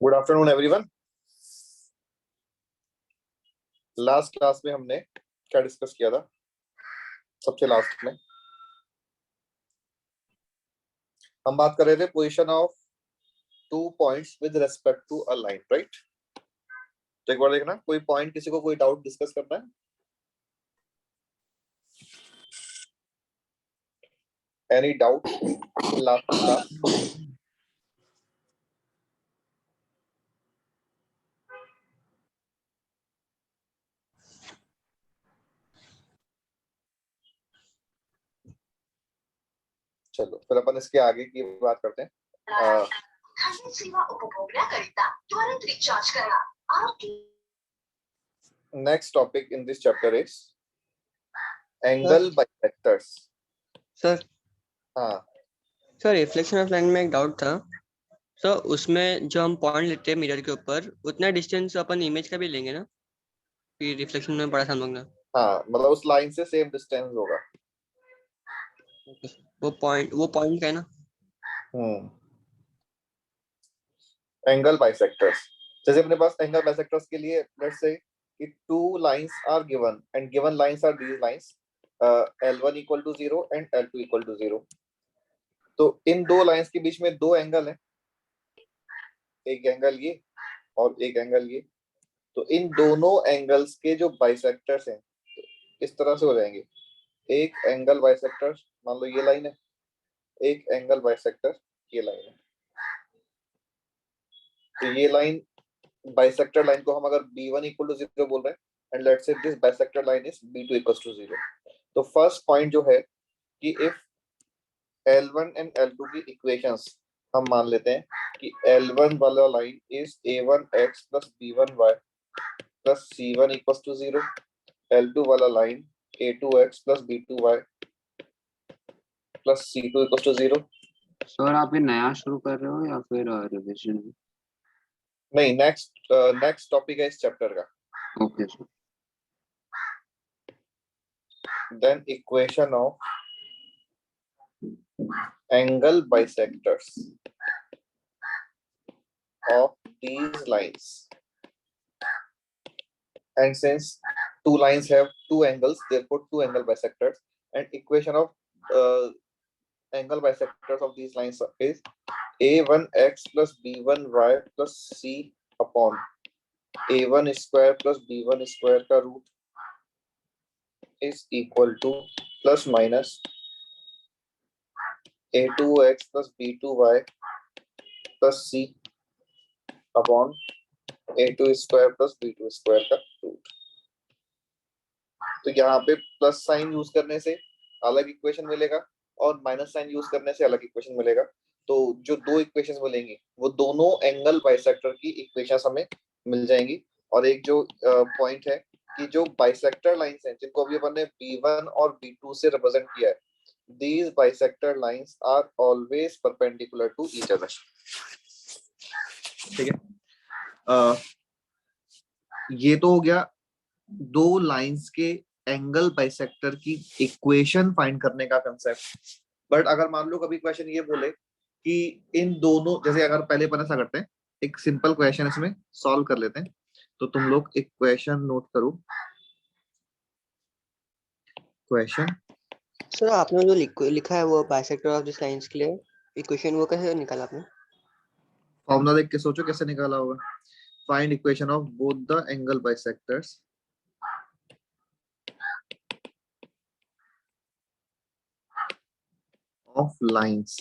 Good afternoon everyone. Last class में हमने क्या डिस्कस किया था? सबसे लास्ट में हम बात कर रहे थे position of 2 points with respect to a line, right? तो एक बार देखना, कोई पॉइंट, किसी को कोई डाउट डिस्कस करना है? Any doubt last class? चलो फिर अपन इसके आगे की बात करते हैं। Next topic in this chapter is angle bisectors. Sir हाँ सर, रिफ्लेक्शन ऑफ लाइन में एक डाउट था सर। उसमें जो हम पॉइंट लेते हैं मिरर के ऊपर, उतना डिस्टेंस अपन इमेज का भी लेंगे ना, फिर रिफ्लेक्शन में बड़ा सामान होगा। हाँ, मतलब उस लाइन से सेम डिस्टेंस होगा। वो पॉइंट का है ना। एंगल बाइसेक्टर्स, जैसे अपने पास एंगल बाइसेक्टर्स के लिए लेट्स से कि two lines are given and given lines are these lines L1 equal to 0 and L2 equal to 0। तो इन दो लाइंस के बीच में दो एंगल है, एक एंगल ये और एक एंगल ये। तो इन दोनों एंगल्स के जो बाइसेक्टर्स हैं तो इस तरह से हो जाएंगे। एक एंगल बाइसेक्टर, मान लो ये लाइन है, एक एंगल बाइसेक्टर ये लाइन है। तो ये लाइन बाइसेक्टर लाइन को हम अगर B1 इक्वल टू 0 बोल रहे हैं and let's say this bisector line is B2 equal to 0। तो फर्स्ट पॉइंट जो है कि इफ L1 एंड L2 की इक्वेशंस हम मान लेते हैं कि L1 वाला line is A1x plus B1y plus C1 equal to 0, L2 वाला line A2x plus B2y plus C2 equal to 0। Sir आप ये नया शुरू कर रहे हो या फिर रिवीजन? नहीं, नेक्स्ट टॉपिक है इस चैप्टर का। Okay sir. Then equation of angle bisectors of these lines, and since two lines have two angles, therefore two angle bisectors, and equation of angle bisectors of these lines is a1x plus b1y plus c upon a1 square plus b1 square का root is equal to plus minus a2x plus b2y plus c upon a2 square plus b2 square का root. तो यहाँ पे plus sign use करने से अलग equation मिलेगा और माइनस साइन यूज करने से अलग इक्वेशन मिलेगा। तो जो दो इक्वेशंस मिलेंगी वो दोनों एंगल बाइसेक्टर की इक्वेशंस हमें मिल जाएंगी। और एक जो पॉइंट है कि जो बाइसेक्टर लाइंस हैं जिनको अभी अपन ने B1 और B2 से रिप्रेजेंट किया है, these bisector lines are always perpendicular to each other। ठीक है, ये तो हो गया दो लाइंस के एंगल बाइसेक्टर की इक्वेशन फाइंड करने का कंसेप्ट। बट अगर मान लो कभी क्वेश्चन ये बोले कि इन दोनों, जैसे अगर पहले अपन ऐसा करते हैं, एक सिंपल क्वेश्चन इसमें सॉल्व कर लेते हैं। तो तुम लोग एक क्वेश्चन नोट करो। क्वेश्चन सर आपने जो लिखा है वो बाइसेक्टर ऑफ दिस लाइंस के लिए इक्वेशन, वो कैसे निकाला आपने? फॉर्मूला देख के सोचो कैसे निकाला होगा। Find equation of both the angle bisectors of lines.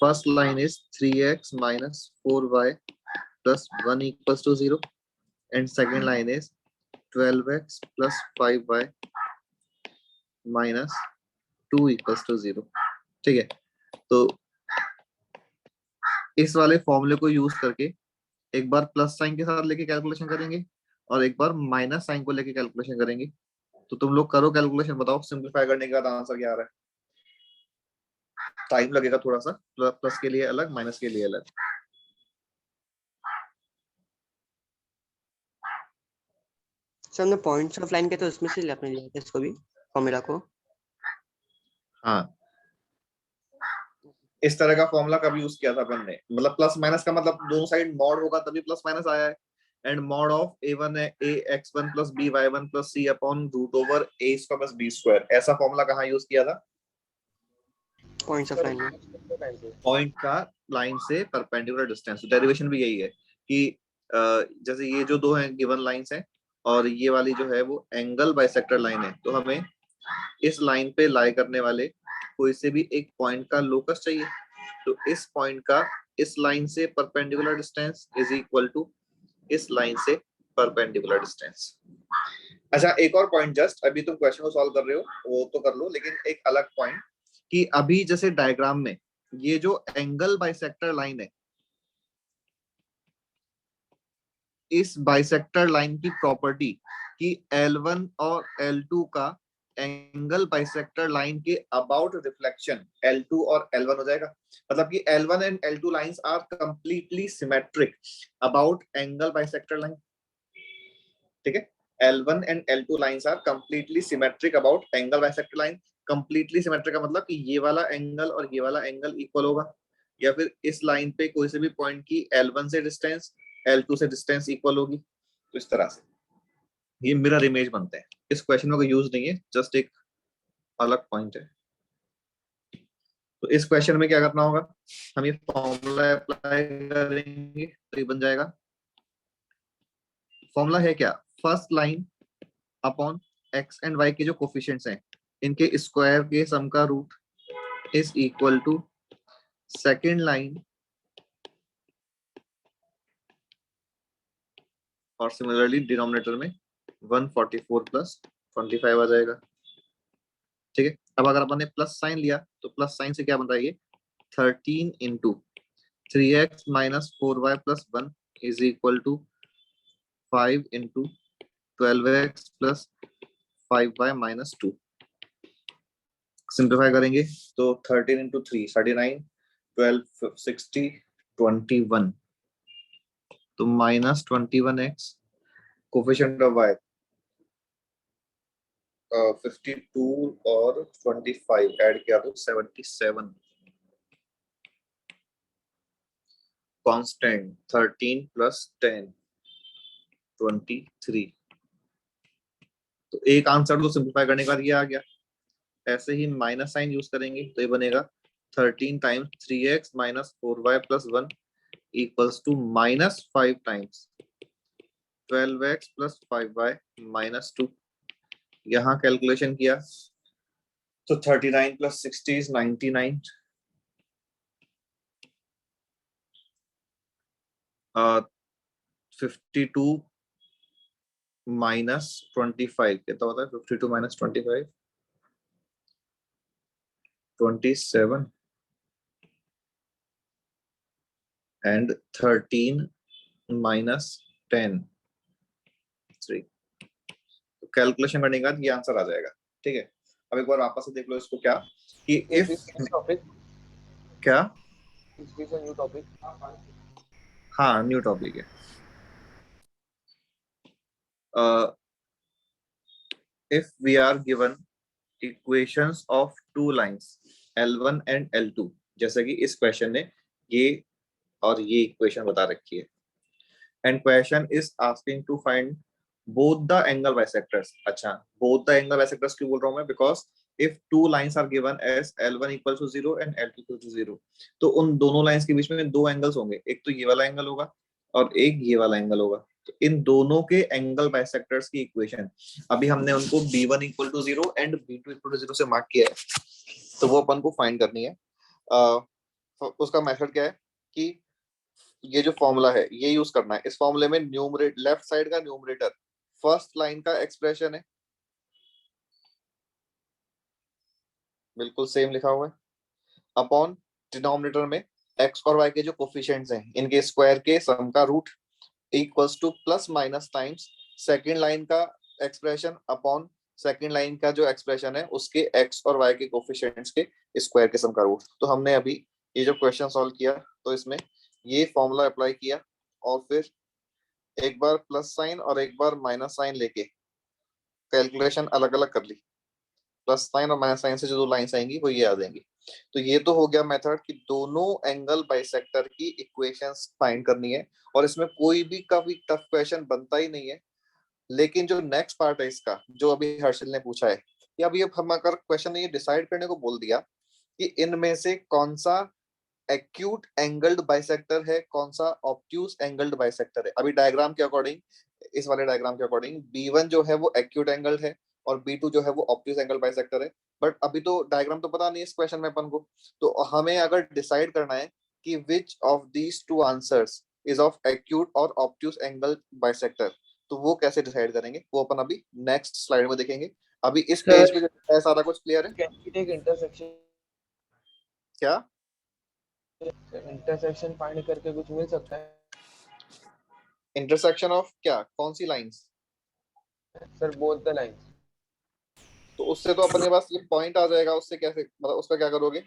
First line is 3x minus 4y plus 1 equals to 0, and second line is 12x plus 5y minus 2 equals to 0। ठीक है, तो इस वाले फॉर्मूले को यूज करके एक बार प्लस साइन के साथ लेके कैलकुलेशन करेंगे और एक बार माइनस साइन को लेके कैलकुलेशन करेंगे। तो तुम लोग करो कैलकुलेशन, बताओ सिंपलीफाई करने के बाद आंसर क्या आ रहा है। टाइम लगेगा थोड़ा सा, प्लस के लिए अलग, माइनस के लिए अलग। सर हमने पॉइंट्स ऑफ लाइन के तो उसमें से आपने लिया था इसको भी, फॉर्मूला को। हाँ, इस तरह का फॉर्मूला कब यूज किया था अपन ने, मतलब प्लस माइनस का मतलब दोनों साइड मॉड होगा तभी प्लस माइनस आया है। एंड मॉड ऑफ a1 है ax1 plus by1 plus c upon root over a square plus b square, ऐसा फॉर्मूला कहाँ यूज किया था? पॉइंट्स ऑफ लाइन में। पॉइंट का लाइन से परपेंडिकुलर डिस्टेंस। डेरिवेशन भी यही है कि जैसे ये जो दो हैं गिवन लाइंस हैं और ये वाली जो है वो एंगल बाइसेक्टर लाइन है, तो हमें इस लाइन पे लाई करने वाले कोई से भी एक पॉइंट का लोकस चाहिए। तो इस पॉइंट का इस लाइन से perpendicular distance is equal to इस लाइन से परपेंडिकुलर डिस्टेंस। अच्छा, एक और पॉइंट, जस्ट अभी तुम क्वेश्चन को सॉल्व कर रहे हो वो तो कर लो, लेकिन एक अलग पॉइंट कि अभी जैसे डायग्राम में ये जो एंगल बाइसेक्टर लाइन है, इस बाइसेक्टर लाइन की प्रॉपर्टी कि L1 और L2 का एंगल बाइसेक्टर लाइन के अबाउट रिफ्लेक्शन L2 और L1 हो जाएगा। मतलब कि L1 and L2 lines are completely symmetric about angle bisector line. ठीक है, L1 and L2 lines are completely symmetric about angle bisector line. Completely symmetric का मतलब कि ये वाला एंगल और ये वाला एंगल इक्वल होगा, या फिर इस लाइन पे कोई से भी पॉइंट की L1 से डिस्टेंस L2 से डिस्टेंस इक्वल होगी। तो इस तरह से ये मिरर इमेज बनते हैं। इस क्वेश्चन में कोई यूज नहीं है, जस्ट एक अलग पॉइंट है। तो इस क्वेश्चन में क्या करना होगा, हम ये फॉर्मूला अप्लाई करेंगे तो ये बन जाएगा। फॉर्मूला है क्या, first line upon X and Y के जो कोफिशिएंट्स हैं इनके स्क्वायर के सम का root is equal to second line और सिमिलरली डिनोमिनेटर में 144 प्लस 25 आ जाएगा। ठीक है, अब अगर अपन ने प्लस साइन लिया तो प्लस साइन से क्या बन रहा है, ये 13 into 3x minus 4y plus 1 is equal to 5 into 12x plus 5y minus 2। Simplify करेंगे तो 13 इंटू 3 39, 12 60 21, तो minus 21x, coefficient of y 52 और 25 ऐड किया तो 77, कांस्टेंट 13 प्लस 10 23। तो एक आंसर तो सिंप्लीफाई करने के बाद ये आ गया। ऐसे ही माइनस साइन यूज करेंगे तो ये बनेगा 13 times 3x minus 4y plus 1 equals to minus 5 times 12x plus 5y minus 2। यहाँ कैलकुलेशन किया तो 39 प्लस 60 इज 99, 52 माइनस 25 कितना होता है, 52 माइनस 25 27 एंड 13 माइनस 10 3। तो कैलकुलेशन करने के बाद ये आंसर आ जाएगा। ठीक है, अब एक बार वापस से देख लो इसको, क्या कि इफ क्या, न्यू टॉपिक। हाँ न्यू टॉपिक है। If we are given equations of two lines L1 and L2, जैसे कि इस क्वेश्चन ने ये और ये इक्वेशन बता रखी है, and question is asking to find both the angle bisectors. अच्छा, बोथ द एंगल बाइसेक्टर्स क्यों बोल रहा हूं मैं, because if two lines are given as L1 equal to 0 and L2 equal to 0, तो उन दोनों लाइंस के बीच में दो एंगल्स होंगे, एक तो ये वाला एंगल होगा और एक ये वाला एंगल होगा। तो इन दोनों के एंगल बाइसेक्टर्स की इक्वेशन अभी हमने उनको B1 equal to 0 and B2 equal to 0 से मार्क किया है, तो वो अपन को फाइंड करनी है। उसका मेथड क्या है कि ये जो फॉर्मूला है ये यूज करना है। इस फॉर्मूले में न्यूमरेटर, लेफ्ट साइड का न्यूमरेटर फर्स्ट लाइन का एक्सप्रेशन है, बिल्कुल सेम लिखा हुआ है, अपॉन डिनोमिनेटर में एक्स और वाई के जो कोफिशिएंट्स हैं इनके स्क्वायर के सम का root equals to plus minus times second line का एक्सप्रेशन अपॉन सेकंड लाइन का जो एक्सप्रेशन है उसके एक्स और वाई के कोफिशिएंट्स के स्क्वायर के सम का रूट। तो हमने अभी ये जो क्वेश्चन सॉल्व किया तो इसमें ये फॉर्मूला अप्लाई किया और फिर एक बार प्लस साइन और एक बार माइनस साइन लेके कैलकुलेशन अलग अलग कर ली। प्लस साइन और माइनस साइन से जो दो लाइंस आएंगी वो ये आ जाएंगी। तो ये तो हो गया मेथड कि दोनों एंगल बाइसेक्टर की इक्वेशंस फाइंड करनी है, और इसमें कोई भी काफी टफ क्वेश्चन बनता ही नहीं है। लेकिन जो नेक्स्ट पार्ट है इसका, जो अभी हर्षिल ने पूछा है, कि अभी अब हम अगर क्वेश्चन ने ये डिसाइड करने को बोल दिया कि इनमें से कौन सा एक्यूट एंगल्ड बाइसेक्टर है, कौन सा ऑब्ट्यूज एंगल्ड बाइसेक्टर है। अभी डायग्राम के अकॉर्डिंग, इस वाले डायग्राम के अकॉर्डिंग B1 जो है वो एक्यूट एंगल है और B2 जो है वो ऑब्ट्यूज एंगल बाइसेक्टर है। बट अभी तो डायग्राम तो पता नहीं इस क्वेश्चन में अपन को, तो हमें अगर डिसाइड करना है कि which of these two answers is of acute और ऑब्ट्यूज एंगल बाइसेक्टर, तो वो कैसे डिसाइड करेंगे वो अपन अभी नेक्स्ट स्लाइड में देखेंगे। अभी इस पेज पे जो है सारा कुछ क्लियर है Can we take intersection? क्या? इंटरसेक्शन फाइंड करके कुछ मिल सकता है इंटरसेक्शन ऑफ क्या, कौन सी lines? Sir, both the lines. तो उससे तो अपने पास ये पॉइंट आ जाएगा, उससे कैसे, मतलब उसका क्या करोगे?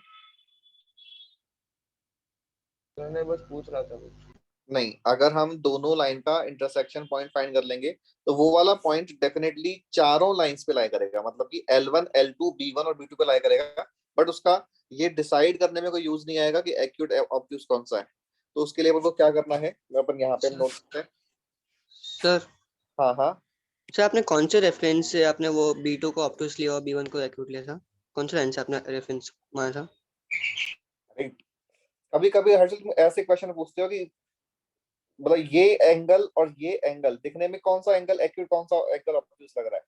सर मैं बस पूछ रहा था कुछ। नहीं, अगर हम दोनों लाइन का इंटरसेक्शन पॉइंट फाइंड कर लेंगे तो वो वाला पॉइंट डेफिनेटली चारों लाइंस पे लाई करेगा, मतलब कि L1 L2 B1 और B2 पे लाई करेगा। बट उसका ये डिसाइड करने में कोई यूज नहीं आएगा कि एक्यूट ऑब्ट्यूज कौन सा है। तो उसके लिए वो क्या करना है, मैं अपन यहाँ पे नोट करते हैं। सर हाँ हाँ, सर आपने कौन से रेफरेंस से आपने वो B2 को ऑब्टूस लिया और B1 को एक्यूट लिया था? कौन से लाइन से आपने रेफरेंस माना था? कभी कभी हर्षल तुम ऐसे क्वेश्चन पूछते हो कि मतलब ये एंगल और ये एंगल दिखने में कौन सा एंगल एक्यूट, कौन सा एंगल ऑब्ट्यूज लग रहा है।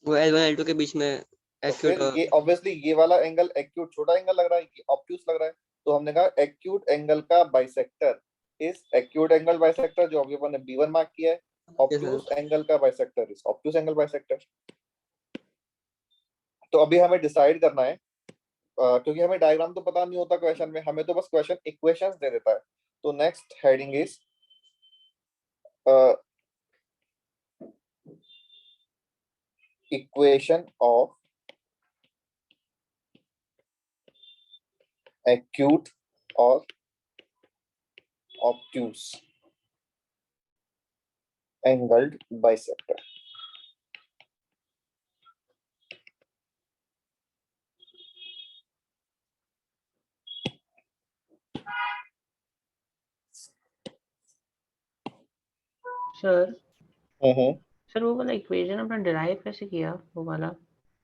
वो L1 L2 के बीच में तो एक्यूट फिर और ये ऑब्वियसली ये वाला एंगल एक्यूट छोटा एंगल लग रहा है, ये ऑब्ट्यूज लग रहा है। तो हमने कहा एक्यूट एंगल का bisector is acute angle bisector, जो अभी अपन ने B1 मार्क किया है। ये सर। ऑब्ट्यूज एंगल का bisector is obtuse angle bisector. तो अभी हमें डिसाइड करना है, क्योंकि हमें डायग्राम तो पता नहीं होता क्वेश्चन में, हमें तो बस क्वेश्चन इक्वेशंस दे देता है। तो next heading is equation of acute और ऑब्ट्यूज एंगल्ड बाइसेक्टर। सर हम्म, सर वो वाला इक्वेशन अपना डिराइव कैसे किया, वो वाला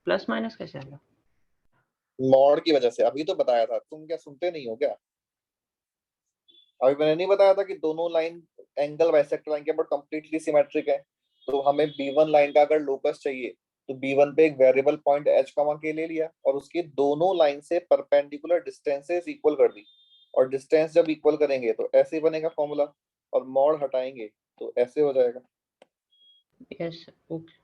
प्लस माइनस कैसे आया? मॉड की वजह से। अभी तो बताया था, तुम क्या सुनते नहीं हो क्या? अभी मैंने नहीं बताया था कि दोनों लाइन एंगल बाइसेक्टर लाइन के बट कंप्लीटली सिमेट्रिक है। तो हमें B1 लाइन का अगर लोकस चाहिए तो B1 पे एक वेरिएबल पॉइंट h कॉमा के ले लिया और उसकी दोनों लाइन से परपेंडिकुलर डिस्टेंसेस इक्वल कर दी। और डिस्टेंस जब इक्वल करेंगे तो ऐसे बनेगा फॉर्मूला, और मॉड हटाएंगे तो ऐसे हो जाएगा। Yes okay.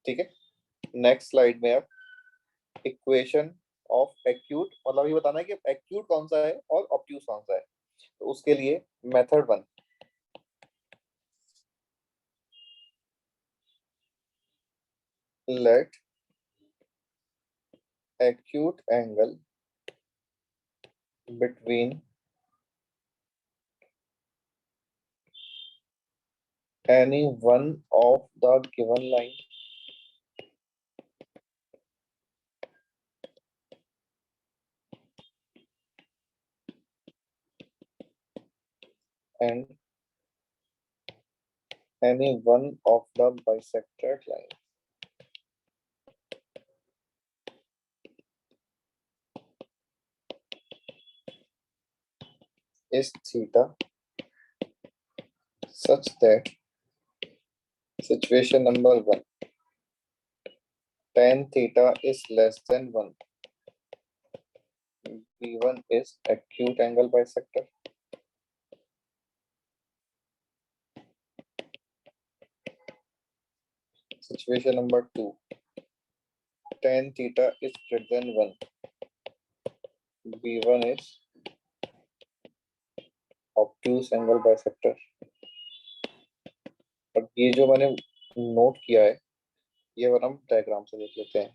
ठीक है, नेक्स्ट स्लाइड में अब इक्वेशन ऑफ एक्यूट, मतलब ये बताना है कि एक्यूट कौन सा है और ऑब्ट्यूज कौन सा है। तो उसके लिए method 1, let acute angle between any one of the given line and any one of the bisected line is theta such that situation number 1, tan theta is less than 1, B1 is acute angle bisector. Situation number 2, tan theta is greater than 1, B1 is obtuse angle bisector. और ये जो मैंने note किया है ये वाला हम diagram से देख लेते हैं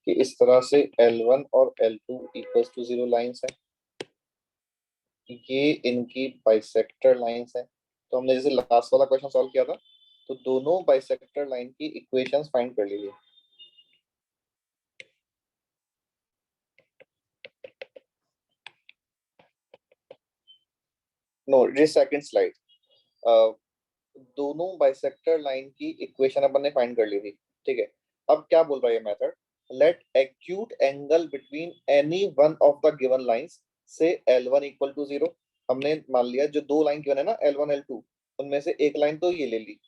कि इस तरह से L1 और L2 इक्वल्स टू 0 लाइंस है, ये इनकी बाइसेक्टर लाइंस है। तो हमने जैसे लास्ट वाला क्वेश्चन सॉल्व किया था, तो दोनों बाइसेक्टर लाइन की इक्वेशंस फाइंड कर लीजिए। No, this second slide. दोनों बाइसेक्टर लाइन की इक्वेशन अपन ने फाइंड कर ली थी, ठीक है। अब क्या बोल रहा है ये method, let acute angle between any one of the given lines से L1 इक्वल टू 0। हमने मान लिया जो दो लाइन गिवन है ना L1 L2, उनमें से एक लाइन तो ये ले ली,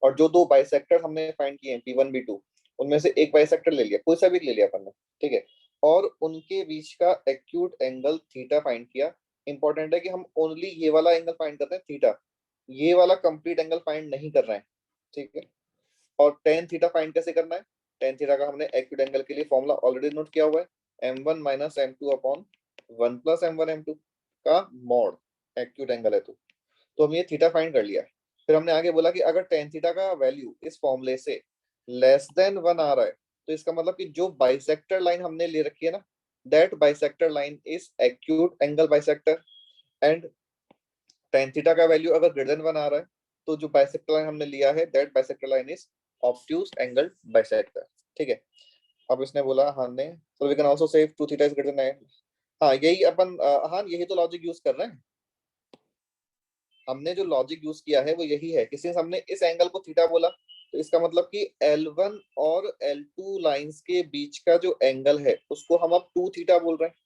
और जो दो बाइसेक्टर हमने फाइंड किए हैं P1 B2, उनमें से एक बाइसेक्टर ले लिया, कोई सा भी ले लिया अपन ने, ठीक है। और उनके बीच का एक्यूट एंगल थीटा फाइंड किया। इंपॉर्टेंट है कि हम ओनली ये वाला एंगल फाइंड करते हैं थीटा, ये वाला कंप्लीट एंगल फाइंड नहीं कर रहे हैं, ठीक है। और टेन थीटा फाइंड कैसे करना है, टेन थीटा का हमने एक्यूट एंगल के लिए फॉर्मूला ऑलरेडी नोट किया हुआ है, m1 minus m2 upon 1 plus m1 m2 का मॉड, एक्यूट एंगल है तो हम ये थीटा फाइंड कर लिया। फिर हमने आगे बोला कि अगर टेन थीटा का वैल्यू इस फॉर्मूले से लेस देन 1 आ रहा है, तो इसका मतलब कि जो बाइसेक्टर लाइन हमने ले रखी है ना, that bisector line is acute angle bisector. And tan theta का वैल्यू अगर ग्रेटर देन 1 आ रहा है, तो जो बाइसेक्टर लाइन हमने लिया है that bisector line is obtuse angle bisector, ठीक है। अब इसने बोला हाँ ने, so we can also say 2 theta is greater than 9। हाँ यही अपन हाँ यही तो लॉजिक यूज कर रहे हैं, हमने जो लॉजिक यूज किया है वो यही है कि सिंस हमने इस एंगल को थीटा बोला, तो इसका मतलब कि L1 और L2 लाइंस के बीच का जो एंगल है उसको हम अब 2 थीटा बोल रहे हैं।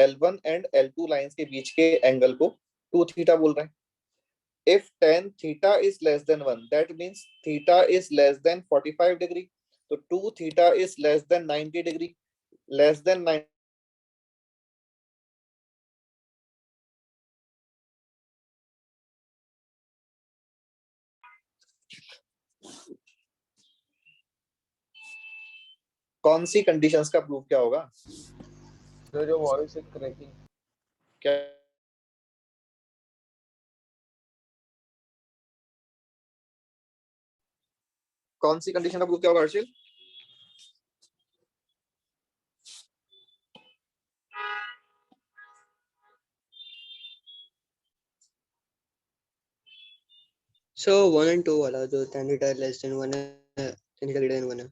L1 एंड L2 लाइंस के बीच के एंगल को 2 थीटा बोल रहे हैं। If tan theta is less than 1, that means theta is less than 45 degree. So 2 theta is less than 90 degree. Less than 90 कौन सी कंडीशंस का प्रूफ क्या होगा, जो वॉइस है क्रैकिंग। क्या कौन सी कंडीशन का प्रूफ क्या होगा हर्षिल? So 1 and 2 वाला जो tan theta less than 1 है, tan theta greater than 1 है।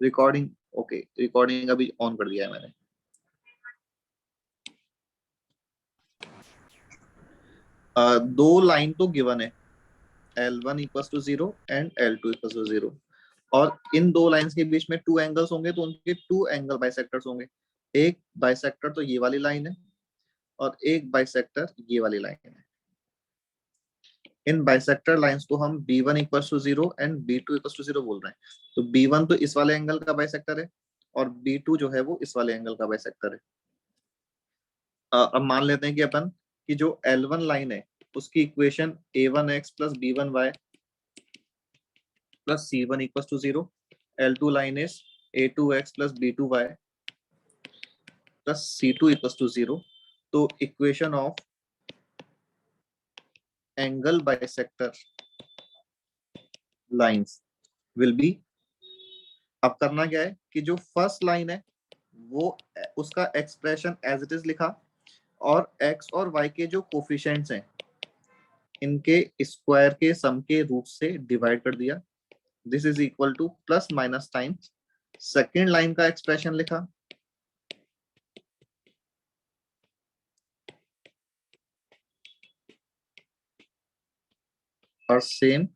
रिकॉर्डिंग ओके, रिकॉर्डिंग अभी ऑन कर दिया है मैंने। दो लाइन तो गिवन है, L1 equals to 0 and L2 equals to 0, और इन दो लाइंस के बीच में 2 एंगल्स होंगे, तो उनके 2 एंगल बाइसेक्टर्स होंगे। एक बाइसेक्टर तो ये वाली लाइन है और एक बाइसेक्टर ये वाली लाइन है। इन बाइसेक्टर लाइंस को हम B1 equals to 0 and B2 equals to 0 बोल रहे हैं। तो B1 तो इस वाले एंगल का बाइसेक्टर है और B2 जो है वो इस वाले एंगल का बाइसेक्टर है। अब मान लेते हैं कि अपन की जो L1 लाइन है उसकी equation A1x plus B1y plus C1 equals to 0, L2 line is A2x plus B2y plus C2 equals to 0। तो equation of angle bisector lines will be, अब करना क्या है कि जो फर्स्ट लाइन है वो उसका एक्सप्रेशन एज इट इज लिखा, और x और y के जो कोफिशिएंट्स हैं इनके स्क्वायर के सम के रूट से डिवाइड कर दिया। This is equal to plus minus times second line का एक्सप्रेशन लिखा, और सेम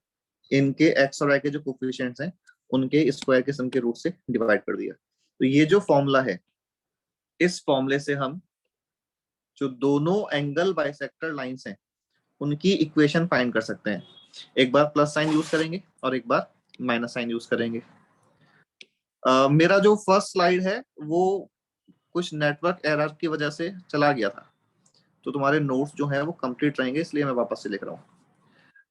इनके एक्स और वाई के जो कोफिशिएंट्स हैं उनके स्क्वायर के सम के रूट से डिवाइड कर दिया। तो ये जो फॉर्मूला है, इस फॉर्मूले से हम जो दोनों एंगल बाइसेक्टर लाइंस हैं उनकी इक्वेशन फाइंड कर सकते हैं। एक बार प्लस साइन यूज करेंगे और एक बार माइनस साइन यूज करेंगे। मेरा जो फर्स्ट स्लाइड है वो कुछ नेटवर्क एरर की वजह से चला गया था, तो तुम्हारे नोट्स जो है वो कंप्लीट रहेंगे, इसलिए मैं वापस से लिख रहा हूँ।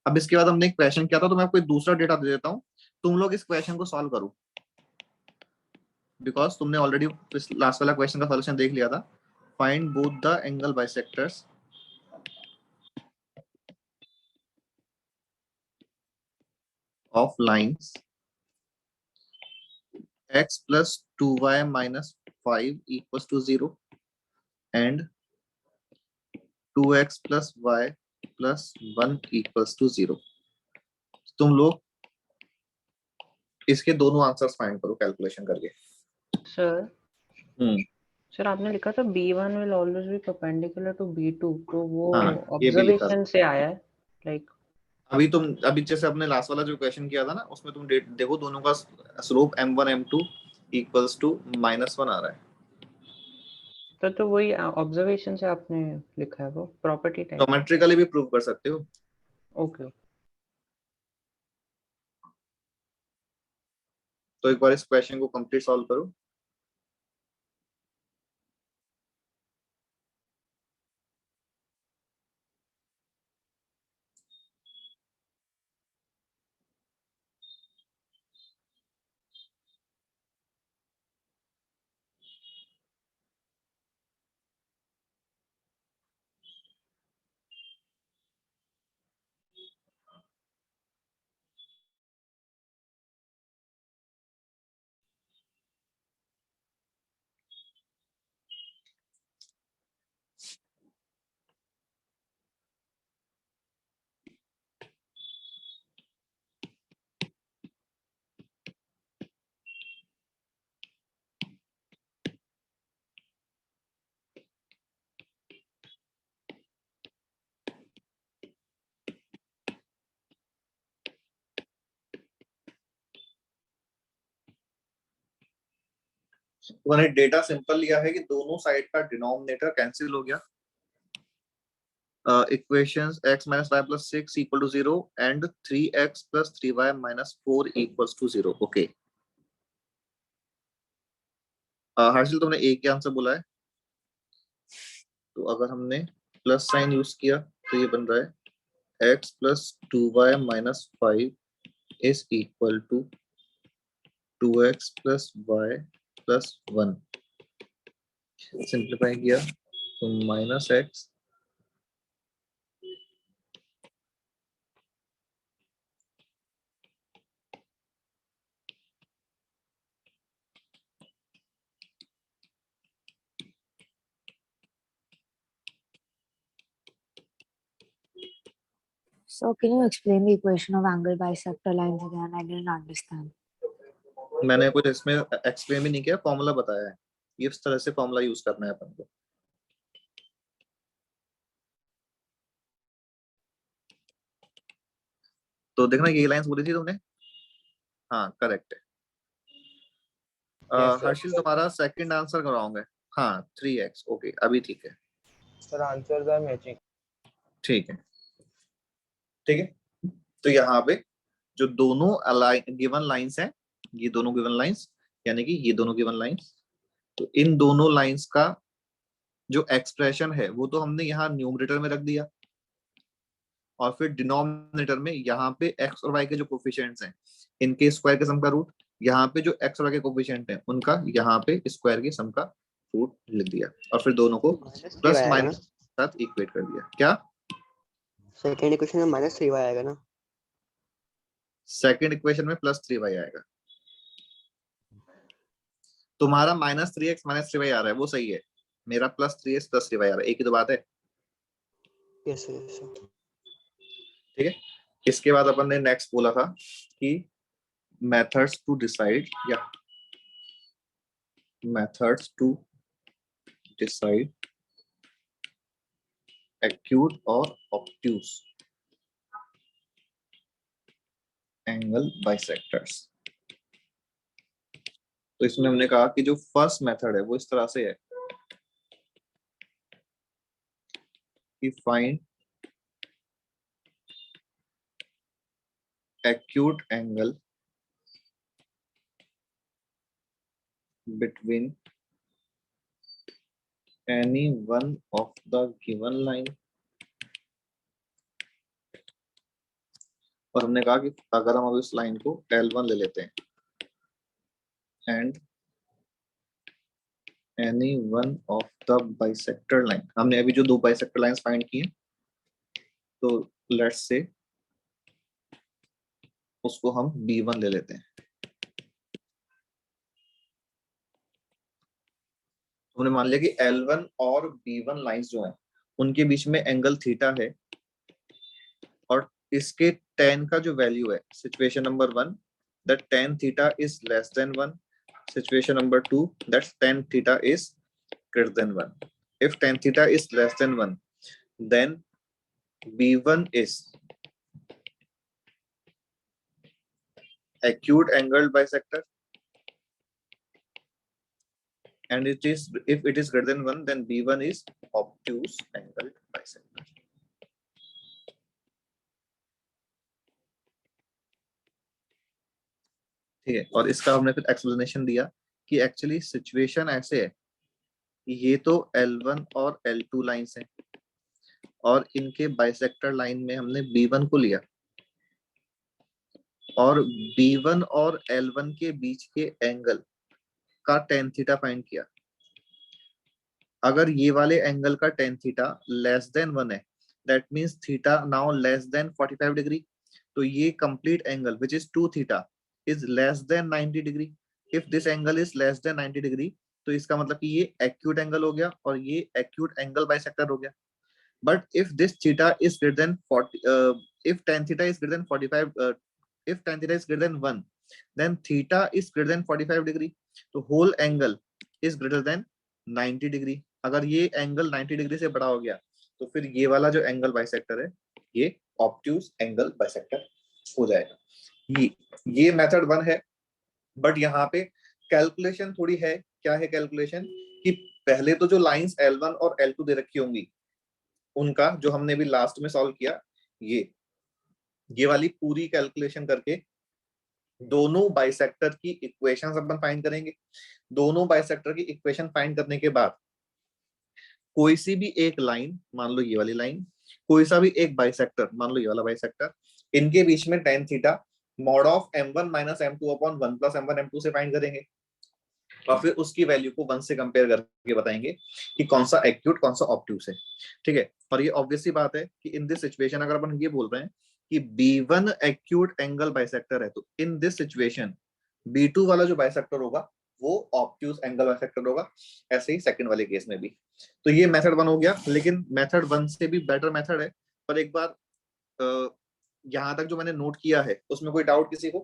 अब इसके बाद हमने एक क्वेश्चन किया था, तो मैं आपको दूसरा डेटा दे देता हूँ, तुम लोग इस क्वेश्चन को सॉल्व करो, बिकॉज तुमने ऑलरेडी लास्ट वाला क्वेश्चन का सॉल्यूशन देख लिया था। Find both the angle bisectors of lines x plus 2y minus 5 equals to 0 and 2x plus y plus 1 equals to 0। तुम लोग इसके दोनों आंसर्स फाइंड करो कैलकुलेशन करके। सर सर आपने लिखा था B1 will always be perpendicular to B2, तो वो हाँ, ये भी लिखा ऑब्जर्वेशन से आया है लाइक। अभी जैसे अपने लास्ट वाला जो क्वेश्चन किया था ना, उसमें तुम देखो दोनों का slope m1 m2 equals to -1 आ रहा है। तो वही ऑब्जर्वेशन से आपने लिखा है, वो प्रॉपर्टी टाइप। ज्योमेट्रिकली भी प्रूव कर सकते हो। ओके। तो एक बार इस क्वेश्चन को कंप्लीट सॉल्व करो। तो मैंने डेटा सिंपल लिया है कि दोनों साइड का डिनोमिनेटर कैंसिल हो गया। Equations x minus y plus 6 equal to 0 and 3x plus 3y minus 4 equals to 0। Okay, Harsil तुमने एक के आंसर बोला है, तो अगर हमने प्लस साइन यूज किया तो ये बन रहा है x plus 2y minus 5 is equal to 2x plus y plus 1। Simplify किया तो -x So can you explain the equation of angle bisector lines again? I didn't understand. मैंने कुछ इसमें एक्सप्लेन भी नहीं किया, फॉर्मूला बताया है, ये इस तरह से फॉर्मूला यूज करना है अपन को। तो देखना ये लाइंस बोली थी तुमने, हाँ करेक्ट है। हर्षिल तुम्हारा सेकंड आंसर कराओगे? हाँ 3x। ओके अभी ठीक है सर, आंसर्स आर मैचिंग। ठीक है ठीक है। तो यहाँ पे जो दोनों गिवन लाइंस हैं, ये दोनों गिवन लाइंस यानी कि ये दोनों गिवन लाइंस, तो इन दोनों लाइंस का जो एक्सप्रेशन है वो तो हमने यहाँ न्यूमरेटर में रख दिया, और फिर डिनोमिनेटर में यहाँ पे x और y के जो कोफिशिएंट्स हैं इनके स्क्वायर के सम का रूट, यहाँ पे जो x और y के कोफिशिएंट हैं उनका यहाँ पे स्क्वायर के सम का रूट लिख दिया, और फिर दोनों को प्लस माइनस साथ इक्वेट कर दिया। क्या सेकंड इक्वेशन में -3y आएगा ना? सेकंड इक्वेशन में +3y आएगा। तुम्हारा -3x -3y आ रहा है वो सही है, मेरा +3x +3y आ रहा है, एक ही तो बात है। यस यस ठीक है, इसके बाद अपन ने नेक्स्ट बोला था कि मेथड्स टू डिसाइड या मेथड्स टू डिसाइड एक्यूट और ऑब्ट्यूज एंगल बाइसेक्टर्स। तो इसमें हमने कहा कि जो फर्स्ट मेथड है वो इस तरह से है कि find acute angle between any one of the given line, और हमने कहा कि अगर हम अब इस लाइन को L1 ले लेते हैं and any one of the bisector line, हमने अभी जो दो bisector lines फाइंड की हैं, तो लेट्स से उसको हम B1 ले लेते हैं। हमने मान लिया कि L1 और B1 लाइंस जो हैं उनके बीच में एंगल थीटा है, और इसके tan का जो वैल्यू है, situation number 1 that tan theta is less than 1, situation number 2 that tan theta is greater than 1. If tan theta is less than 1, then B1 is acute angled bisector, and it is, if it is greater than 1, then B1 is obtuse angled bisector. ठीक है, और इसका हमने फिर explanation दिया कि actually situation ऐसे है कि ये तो L1 और L2 लाइंस हैं, और इनके बाइसेक्टर लाइन में हमने B1 को लिया, और B1 और L1 के बीच के एंगल का tan थीटा फाइंड किया। अगर ये वाले एंगल का tan थीटा लेस देन 1 है, that means theta now less than 45 degree, तो ये complete angle which is 2 theta is less then 90 degree. If this angle is less then 90 degree, तो इसका मतलब कि ये एक्यूट एंगल हो गया और ये एक्यूट एंगल बाइसेक्टर हो गया। But if this theta is greater than 40, if tan theta is greater than 45, if tan theta is greater than 1, then theta is greater than 45 degree, तो whole angle is greater than 90 degree। अगर ये angle 90 degree से बड़ा हो गया, तो फिर ये वाला जो एंगल बाइसेक्टर है ये ऑब्ट्यूज एंगल बाइसेक्टर हो जाएगा। ये मेथड 1 है, बट यहाँ पे कैलकुलेशन थोड़ी है। क्या है कैलकुलेशन? कि पहले तो जो लाइंस L1 और L2 दे रखी होंगी उनका, जो हमने भी लास्ट में सॉल्व किया, ये वाली पूरी कैलकुलेशन करके दोनों बाइसेक्टर की इक्वेशंस अपन फाइंड करेंगे। दोनों बाइसेक्टर की इक्वेशन फाइंड करने के बाद कोई सी भी एक लाइन, मान लो ये वाली लाइन, कोई सा भी एक बाइसेक्टर, मान लो ये वाला बाइसेक्टर, इनके बीच में tan theta mod of m1 - m2 upon 1 + m1 m2 से फाइंड करेंगे, और फिर उसकी वैल्यू को 1 से कंपेयर करके बताएंगे कि कौन सा एक्यूट कौन सा ऑब्ट्यूज है। ठीक है, और ये ऑब्वियस सी बात है कि इन दिस सिचुएशन अगर अपन ये बोल रहे हैं कि B1 एक्यूट एंगल बाइसेक्टर है, तो इन दिस सिचुएशन B2 वाला जो बाइसेक्टर होगा वो ऑब्ट्यूज एंगल बाइसेक्टर होगा। ऐसे ही सेकंड वाले केस में भी। तो ये मेथड 1 हो गया, लेकिन मेथड 1 से भी बेटर मेथड है। पर एक बार यहाँ तक जो मैंने नोट किया है उसमें कोई डाउट किसी को?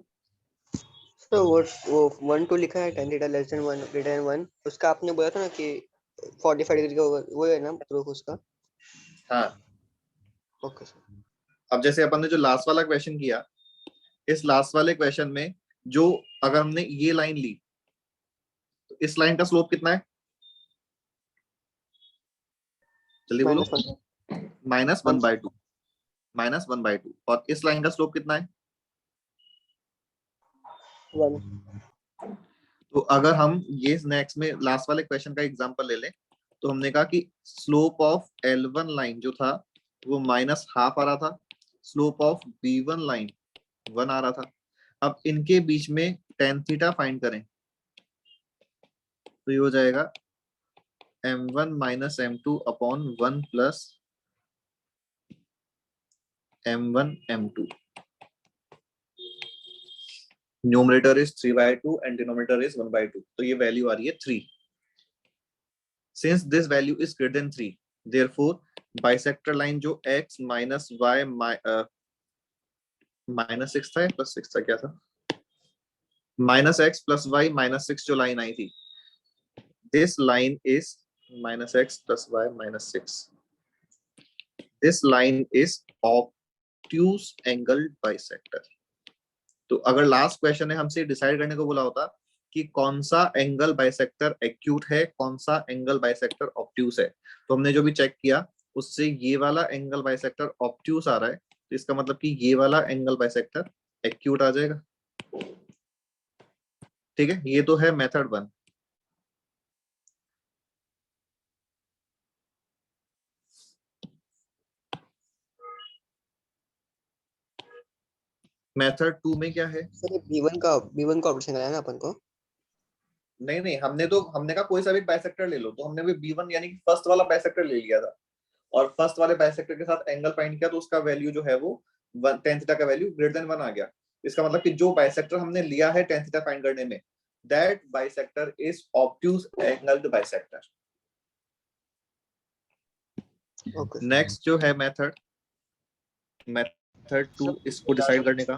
तो वो 1 2 लिखा है tan theta less than 1 greater than 1, उसका आपने बोला था ना कि 45 डिग्री का होगा, वो है ना प्रूफ उसका? हाँ, ओके सर। अब जैसे अपन ने जो लास्ट वाला क्वेश्चन किया, इस लास्ट वाले क्वेश्चन में जो अगर हमने ये लाइन ली, तो इस लाइन का स्लोप कितना है? जल्दी बोलो। -1/2, -1/2। और इस लाइन का स्लोप कितना है? 1। तो अगर हम ये नेक्स्ट में लास्ट वाले क्वेश्चन का एग्जांपल ले लें, तो हमने कहा कि स्लोप ऑफ L1 लाइन जो था वो -½ आ रहा था, स्लोप ऑफ B1 लाइन 1 आ रहा था। अब इनके बीच में tan थीटा फाइंड करें, तो ये हो जाएगा m1 - m2 upon 1 + m1 m2। Numerator is 3/2 and denominator is 1/2, तो ये वैल्यू आ रही है 3। Since this value is greater than 3, therefore bisector line जो x माइनस y माइनस 6 था प्लस 6 था, क्या था, minus x plus y minus 6 जो लाइन आई थी, this line is minus x plus y minus 6, this line is obtuse angle bisector. तो अगर last question ने हमसे डिसाइड करने को बोला होता कि कौन सा एंगल बाइसेक्टर एक्यूट है, कौन सा एंगल बाइसेक्टर ऑब्ट्यूज है, तो हमने जो भी चेक किया उससे ये वाला एंगल बाइसेक्टर ऑब्ट्यूज आ रहा है, तो इसका मतलब कि ये वाला एंगल बाइसेक्टर एक्यूट आ जाएगा। ठीक है, ये तो है मेथड 1। मेथड 2 में क्या है? सर B1 का ऑप्शन लगाया ना अपन को। नहीं, हमने कहा कोई सा भी बाइसेक्टर ले लो, तो हमने भी B1 यानी कि फर्स्ट वाला बाइसेक्टर ले लिया था और फर्स्ट वाले बाइसेक्टर के साथ एंगल फाइंड किया, तो उसका वैल्यू जो है वो tan थीटा का वैल्यू ग्रेटर देन 1 आ गया। इसका मतलब कि जो बाइसेक्टर हमने लिया है tan थीटा फाइंड करने में, that bisector is obtuse angled bisector. Okay. Next जो है मेथड 2, इसको डिसाइड करने का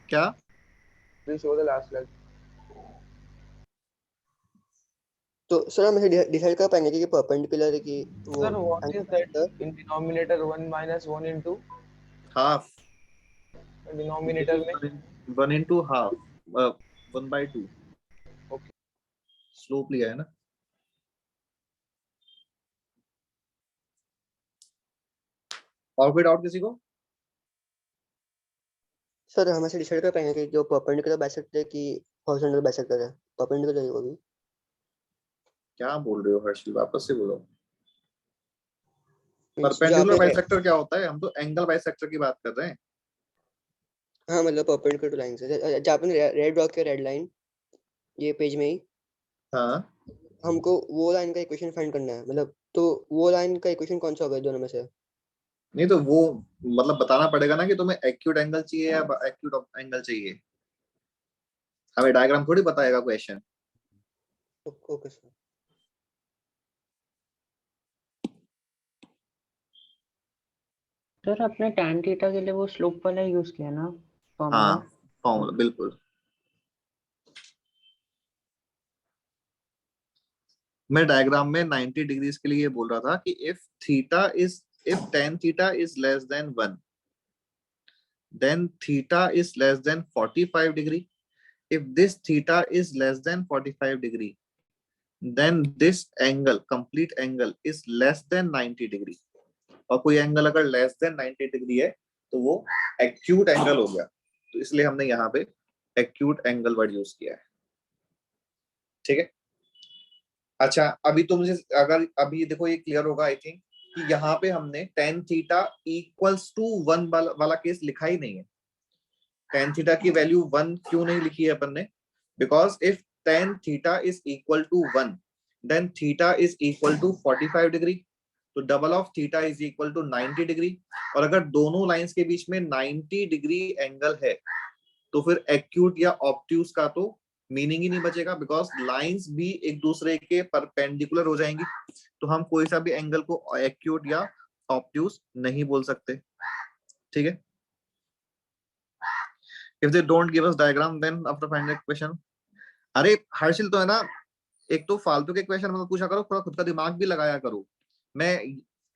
क्या? Please show the last slide. तो सर हम इसे डिसाइड कर पाएंगे कि परपेंडिकुलर है कि वो Sir, what is that in denominator 1 minus 1 into half, denominator में 1 into हाफ 1/2 Okay. स्लोप लिया है ना। और कोई डाउट किसी को? सर हम ऐसे डिसाइड कर पाएंगे कि जो परपेंडिकुलर बाइसेक्टर की हॉरिजॉन्टल बाइसेक्टर है, परपेंडिकुलर है वो भी। क्या बोल रहे हो हर्षिल, वापस से बोलो। Means जो परपेंडिकुलर आपने बाइसेक्टर क्या होता है? हम तो एंगल बाइसेक्टर की बात कर रहे हैं। हाँ मतलब परपेंडिकुलर टू लाइन से, जहाँ आपने रेड ड्रॉ किया रेड लाइन ये पेज में ही, हाँ, हमको वो लाइन का इक्वेशन फाइंड करना है, मतलब तो वो लाइन का इक्वेशन कौन सा होगा दोनों में से? नहीं तो वो मतलब बताना पड़ेगा ना कि तुम्हें एक्यूट एंगल चाहिए या एक्यूट एंगल चाहिए। हमें डायग्राम थोड़ी बताएगा क्वेश्चन। Okay sir. सर अपने tan थीटा के लिए वो स्लोप वाला यूज किया ना फॉर्मूला? हाँ, फॉर्मूला बिल्कुल। मैं डायग्राम में 90 डिग्रीज के लिए बोल रहा था कि if tan theta is less than 1, then theta is less than 45 degree. If this theta is less than 45 degree, then this angle, complete angle is less than 90 degree. और कोई एंगल अगर लेस देन 90 डिग्री है तो वो acute angle हो गया, तो इसलिए हमने यहाँ पे एक्यूट एंगल वर्ड यूज किया है। ठीक है, अच्छा अभी तुम अगर अभी देखो ये क्लियर होगा आई थिंक कि यहाँ पे हमने tan थीटा इक्वल्स टू 1 वाला केस लिखा ही नहीं है। tan थीटा की वैल्यू 1 क्यों नहीं लिखी है अपन ने? Because if tan theta is equal to 1 then theta is equal to 45 degree, तो double of theta is equal to 90 degree. और अगर दोनों लाइंस के बीच में 90 डिग्री एंगल है तो फिर एक्यूट या ऑब्ट्यूज का तो मीनिंग ही नहीं बचेगा, बिकॉज लाइंस भी एक दूसरे के परपेंडिकुलर हो जाएंगी, तो हम कोई सा भी एंगल को एक्यूट या ऑब्ट्यूज नहीं बोल सकते। ठीक है, if they don't give us diagram then after finding question. अरे हर्षिल तो है ना, एक तो फालतू के क्वेश्चन मतलब पूछा करो, थोड़ा खुद का दिमाग भी लगाया करो। मैं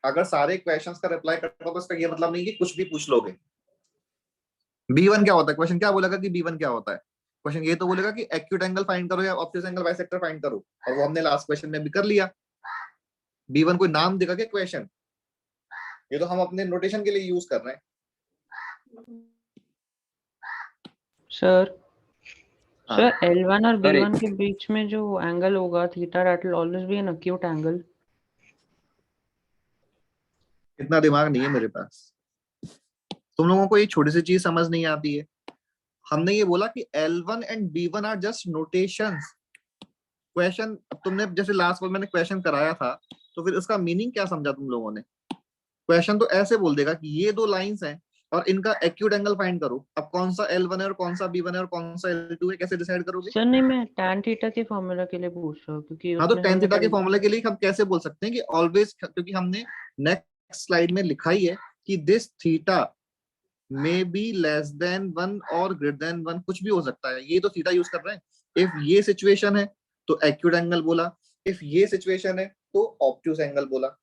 अगर सारे क्वेश्चंस का रिप्लाई करता हूं तो इसका ये मतलब नहीं कि कुछ भी पूछ लोगे। B1 क्या होता है? क्वेश्चन क्या बोलेगा कि B1 क्या होता है? क्वेश्चन ये तो बोलेगा कि एक्यूट एंगल फाइंड करो या ऑब्ट्यूज एंगल बाइसेक्टर फाइंड करो, और वो हमने लास्ट क्वेश्चन में भी कर लिया। B1 कोई नाम देगा क्या क्वेश्चन? ये तो हम अपने नोटेशन के लिए यूज कर रहे हैं। सर हाँ। सर L1 और Sorry. B1 के बीच में जो एंगल होगा theta, that will always be an acute angle. इतना दिमाग नहीं है मेरे पास, तुम लोगों को ये छोटी सी चीज समझ नहीं आती है। हमने ये बोला कि L1 and B1 are just notations. Question तुमने जैसे लास्ट बार मैंने क्वेश्चन कराया था, तो फिर उसका मीनिंग क्या समझा तुम लोगों ने? क्वेश्चन तो ऐसे बोल देगा कि ये दो लाइंस हैं और इनका एक्यूट एंगल फाइंड करो। अब कौन सा L1 है और कौन सा B1 है और कौन सा L2 है, कैसे डिसाइड करोगे? सर नहीं, मैं tan थीटा के फॉर्मूला के लिए पूछ रहा हूँ, क्योंकि हाँ तो उसमें tan हमने थीटा के कल फॉर्मूले के लिए हम कैसे बोल सकते हैं कि ऑलवेज, क्योंकि हमने नेक्स्ट स्लाइड में लिखा ही है कि this theta may be less than 1 और ग्रेटर देन 1, कुछ भी हो सकता है, ये तो थीटा यूज कर रहे हैं। इफ ये सिचुएशन है तो एक्यूट एंगल बोला, इफ ये सिचुएशन है तो ऑब्ट्यूज एंगल बोला।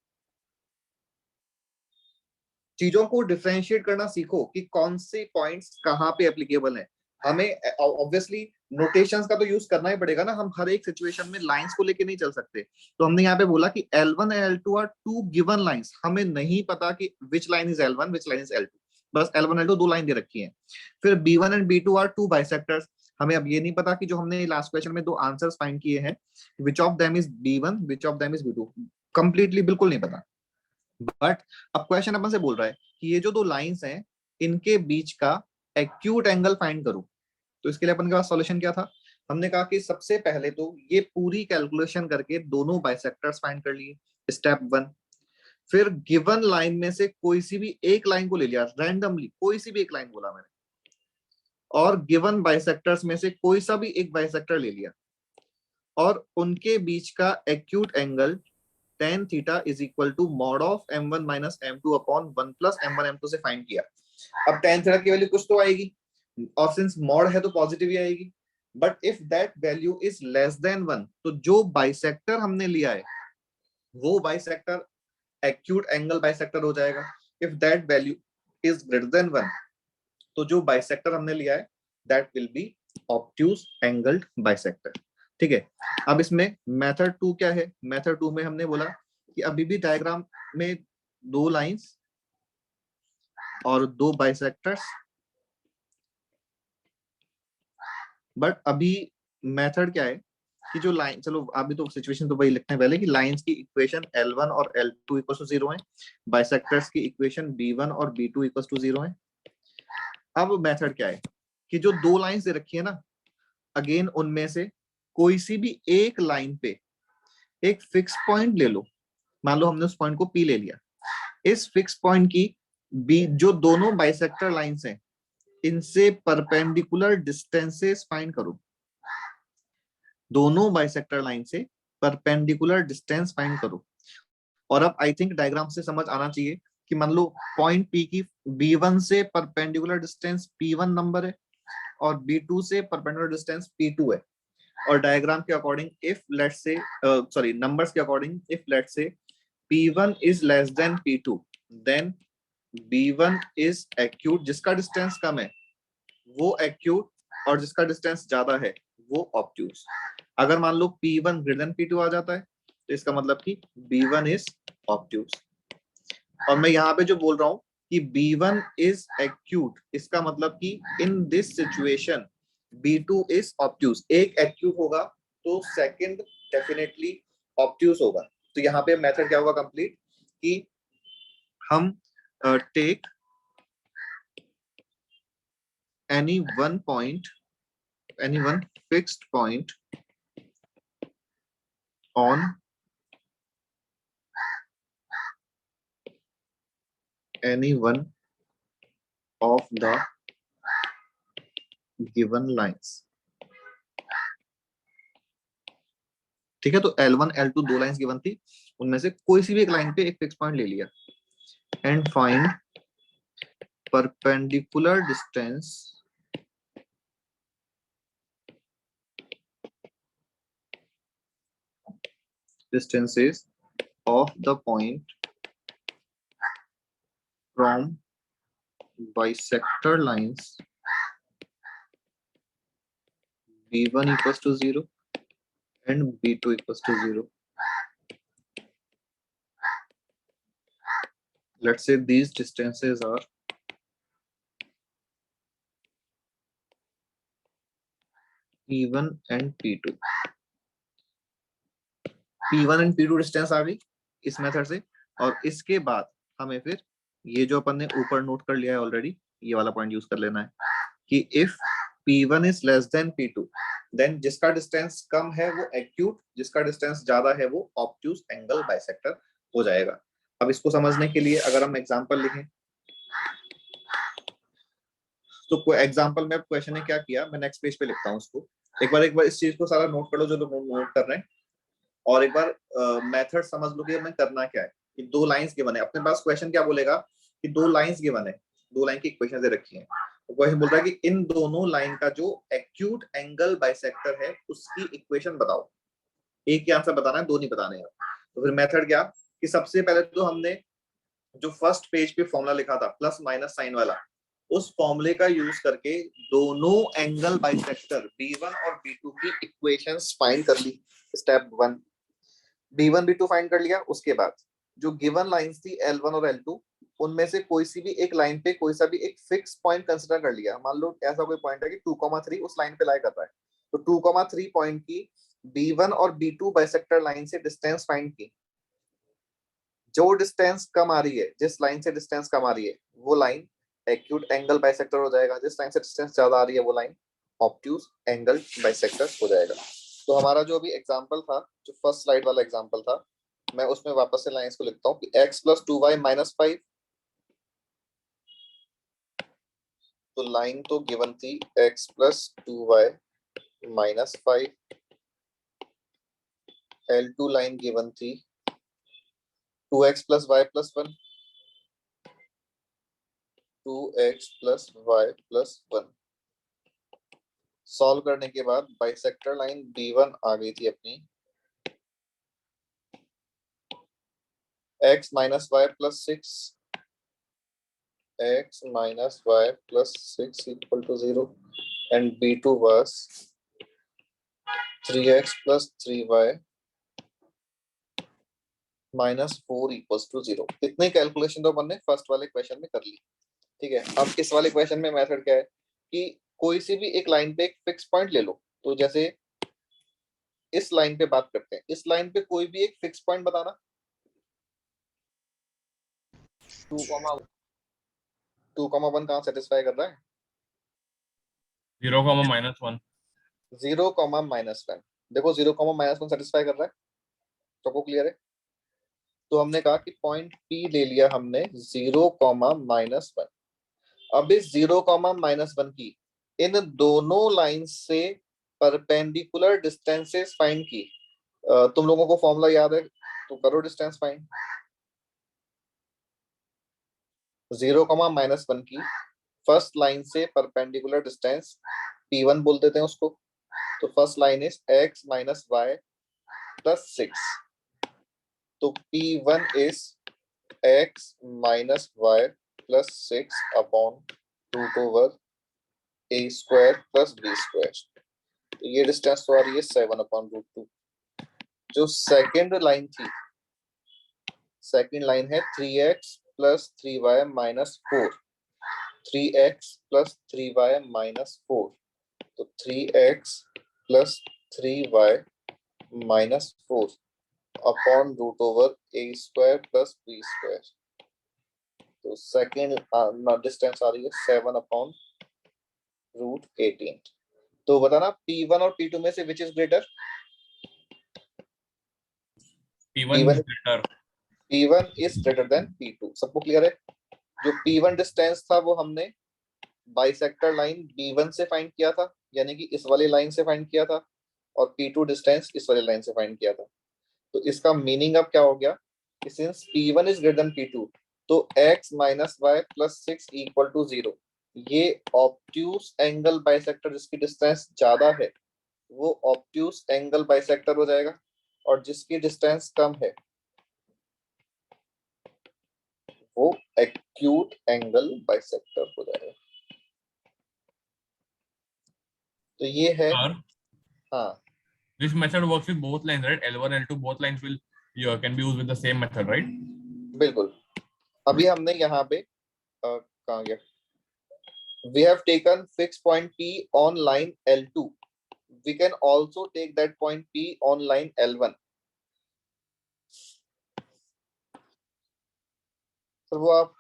चीजों को डिफरेंशिएट करना सीखो कि कौन से पॉइंट्स कहाँ पे एप्लीकेबल है। हमें ऑब्वियसली नोटेशंस का तो यूज करना ही पड़ेगा ना, हम हर एक सिचुएशन में लाइंस को लेके नहीं चल सकते। तो हमने यहाँ पे बोला कि L1 and L2 are two given lines, हमें नहीं पता कि which line is L1 which line is L2, बस L1 L2 दो लाइन दे रखी है। फिर B1 and B2 are to bisectors, हमें अब ये नहीं पता कि जो हमने लास्ट क्वेश्चन में दो आंसर्स फाइंड किए हैं, which of them is B1 which of them is B2, completely बिल्कुल नहीं पता। बट अब क्वेश्चन अपन से बोल रहा है कि ये जो दो लाइंस हैं इनके बीच का एक्यूट एंगल फाइंड करो। तो इसके लिए अपन के पास सॉल्यूशन क्या था? हमने कहा कि सबसे पहले तो ये पूरी कैलकुलेशन करके दोनों बाइसेक्टर्स फाइंड कर लिए, स्टेप 1। फिर गिवन लाइन में से कोई सी भी एक लाइन को ले लिया रैंडमली, कोई सी भी एक लाइन बोला मैंने, और गिवन बाइसेक्टर्स में से कोई सा भी एक बाइसेक्टर ले लिया और उनके बीच का acute angle tan theta is equal to mod of m1 minus m2 upon 1 plus m1 m2 से फाइंड किया। अब tan थीटा की वैल्यू कुछ तो आएगी, और सिंस मॉड है तो पॉजिटिव ही आएगी। But if that value is less then 1, तो जो बाइसेक्टर हमने लिया है वो बाइसेक्टर एक्यूट एंगल बाइसेक्टर हो जाएगा। If that value is greater than 1, तो जो बाइसेक्टर हमने लिया है that will be obtuse angled bisector. ठीक है, अब इसमें मेथड 2 क्या है? मेथड 2 में हमने बोला कि अभी भी डायग्राम में दो लाइंस और दो बाइसेक्टर्स, बट अभी मेथड क्या है कि जो लाइन, चलो अभी तो सिचुएशन तो वही लिखते हैं पहले कि लाइंस की इक्वेशन L1 और L2 इक्वल टू 0 है, बाइसेक्टर्स की इक्वेशन B1 और B2 इक्वल टू 0 है। अब मेथड क्या है कि जो दो लाइंस दे रखी है ना, अगेन उनमें से कोई सी भी एक लाइन पे एक फिक्स पॉइंट ले लो। मान लो हमने उस पॉइंट को P ले लिया, इस फिक्स पॉइंट की बी जो दोनों बाइसेक्टर लाइंस हैं इनसे परपेंडिकुलर डिस्टेंसेस फाइंड करो। दोनों बाइसेक्टर लाइन से परपेंडिकुलर डिस्टेंस फाइंड करो। और अब आई थिंक डायग्राम से समझ आना चाहिए कि मान लो पॉइंट P की B1 से परपेंडिकुलर डिस्टेंस P1 नंबर है और B2 से परपेंडिकुलर डिस्टेंस P2 है। और डायग्राम के according if let's say sorry numbers के according if let's say P1 is less than P2, then B1 is acute, जिसका डिस्टेंस कम है वो एक्यूट और जिसका डिस्टेंस ज्यादा है वो ऑब्ट्यूज। अगर मान लो P1 ग्रेटर देन P2 आ जाता है तो इसका मतलब कि B1 इज ऑब्ट्यूज। और मैं यहाँ पे जो बोल रहा हूँ कि B1 इज एक्यूट, इसका मतलब कि in this situation B2 is obtuse. एक एक्यूट होगा तो सेकंड डेफिनेटली ऑब्ट्यूज होगा। तो यहाँ पे मेथड क्या होगा कंप्लीट कि हम take any one fixed point on any one of the given lines। ठीक है, तो L1 L2 दो लाइंस गिवन थी, उनमें से कोई सी भी एक लाइन पे एक फिक्स पॉइंट ले लिया and find perpendicular distances of the point from bisector lines B1 equals to 0 and B2 equals to 0. Let's say these distances are P1 and P2. P1 and P2 distance आ गई इस method से। और इसके बाद हमें फिर ये जो अपन ने ऊपर नोट कर लिया है ऑलरेडी, ये वाला पॉइंट यूज कर लेना है कि इफ P1 is less than P2, then जिसका डिस्टेंस कम है वो एक्यूट, जिसका डिस्टेंस ज्यादा है वो ऑब्ट्यूज एंगल बाइसेक्टर हो जाएगा। अब इसको समझने के लिए अगर हम एग्जांपल लिखें तो कोई एग्जांपल में क्वेश्चन ने क्या किया, मैं नेक्स्ट पेज पे लिखता हूँ उसको। एक बार इस चीज को सारा नोट कर लो जो लोग नोट कर रहे हैं, और एक बार मेथड समझ लो कि हमें करना क्या है। कि दो लाइंस गिवन है, अपने पास क्वेश्चन क्या बोलेगा कि दो लाइंस गिवन है, दो लाइन की इक्वेशन दे रखी है, तो क्वेश्चन बोल रहा है कि इन दोनों लाइन का जो एक्यूट एंगल बाइसेक्टर है उसकी इक्वेशन बताओ। एक ही आंसर बताना है, दो नहीं बताने हैं। तो फिर मेथड क्या कि सबसे पहले तो हमने जो फर्स्ट पेज पे फॉर्मूला लिखा था प्लस माइनस साइन वाला, उस फॉर्मूले का यूज करके दोनों एंगल बाइसेक्टर B1 और B2 की इक्वेशंस फाइंड कर ली। स्टेप 1 B1 B2 फाइंड कर लिया। उसके बाद जो गिवन लाइंस थी L1 और L2, उनमें से कोई सी भी एक लाइन पे कोई सा भी एक फिक्स पॉइंट कंसीडर कर लिया। मान लो ऐसा कोई पॉइंट है कि 2,3 उस लाइन पे लाई कर रहा है, तो 2,3 पॉइंट की B1 और B2 बाइसेक्टर लाइन से डिस्टेंस फाइंड की। जो डिस्टेंस कम आ रही है, जिस लाइन से डिस्टेंस कम आ रही है वो लाइन एक्यूट एंगल बाइसेक्टर हो जाएगा, जिस लाइन से डिस्टेंस ज्यादा आ रही है वो लाइन ऑब्ट्यूज एंगल बाइसेक्टर हो जाएगा। तो हमारा जो अभी एग्जांपल था, जो फर्स्ट स्लाइड वाला एग्जांपल था, मैं उसमें वापस से लाइंस को लिखता हूँ कि x + 2y - 5, तो लाइन तो गिवन थी x + 2y - 5, L2 line given थी 2x + y + 1, 2x + y + 1। Solve करने के बाद बाइसेक्टर लाइन B1 आ गई थी अपनी x - y + 6, x - y + 6 = 0, and B2 was 3x + 3y - 4 = 0। इतनी कैलकुलेशन तो अपन ने फर्स्ट वाले क्वेश्चन में कर ली। ठीक है, अब इस वाले क्वेश्चन में मेथड क्या है कि कोई सी भी एक लाइन पे एक फिक्स पॉइंट ले लो। तो जैसे इस लाइन पे बात करते हैं, इस लाइन पे कोई भी एक फिक्स पॉइंट बताना। 2,1 2,1 कहाँ सेटिस्फाई कर रहा है? 0, -1। 0, -1। देखो 0, -1 सेटिस्फाई कर रहा है, सबको क्लियर है? तो हमने कहा कि पॉइंट P ले लिया हमने 0, -1। अब इस 0, -1 की इन दोनों लाइन से परपेंडिकुलर डिस्टेंसेस फाइंड की। तुम लोगों को फॉर्मूला याद है तो करो डिस्टेंस फाइंड। 0, -1 की फर्स्ट लाइन से परपेंडिकुलर डिस्टेंस P1 बोल देते हैं उसको। तो first line is x - y + 6, तो P1 is x - y + 6 upon √a² + b²। तो ये डिस्टेंस तो आ रही है 7/√2। जो सेकंड लाइन थी, सेकंड लाइन है 3x + 3y - 4, 3x + 3y - 4, तो 3x + 3y - 4 upon √a² + b²। तो सेकंड डिस्टेंस आ रही है 7/√18। तो बताना P1 और P2 में से which is greater? P1 is greater. P1 is greater than P2। सबको क्लियर है? जो P1 डिस्टेंस था वो हमने बाइसेक्टर लाइन B1 से फाइंड किया था, यानी कि इस वाली लाइन से फाइंड किया था, और P2 डिस्टेंस इस वाली लाइन से फाइंड किया था। तो इसका मीनिंग अब क्या हो गया कि since P1 is greater than P2, तो x - y + 6 = 0। ये ऑब्ट्यूज एंगल बाइसेक्टर जिसकी डिस्टेंस ज्यादा है वो ऑब्ट्यूज एंगल बाइसेक्टर हो जाएगा, और जिसकी डिस्टेंस कम है वो एक्यूट एंगल बाइसेक्टर हो जाएगा। तो ये है। Sir, हाँ this method works with both lines, right? L1, L2, both lines will can be used with the same method, right? बिल्कुल। अभी हमने यहाँ पे कहाँ गया? We have taken fixed point P on line L2. We can also take that point P on line L1. Sir वो आप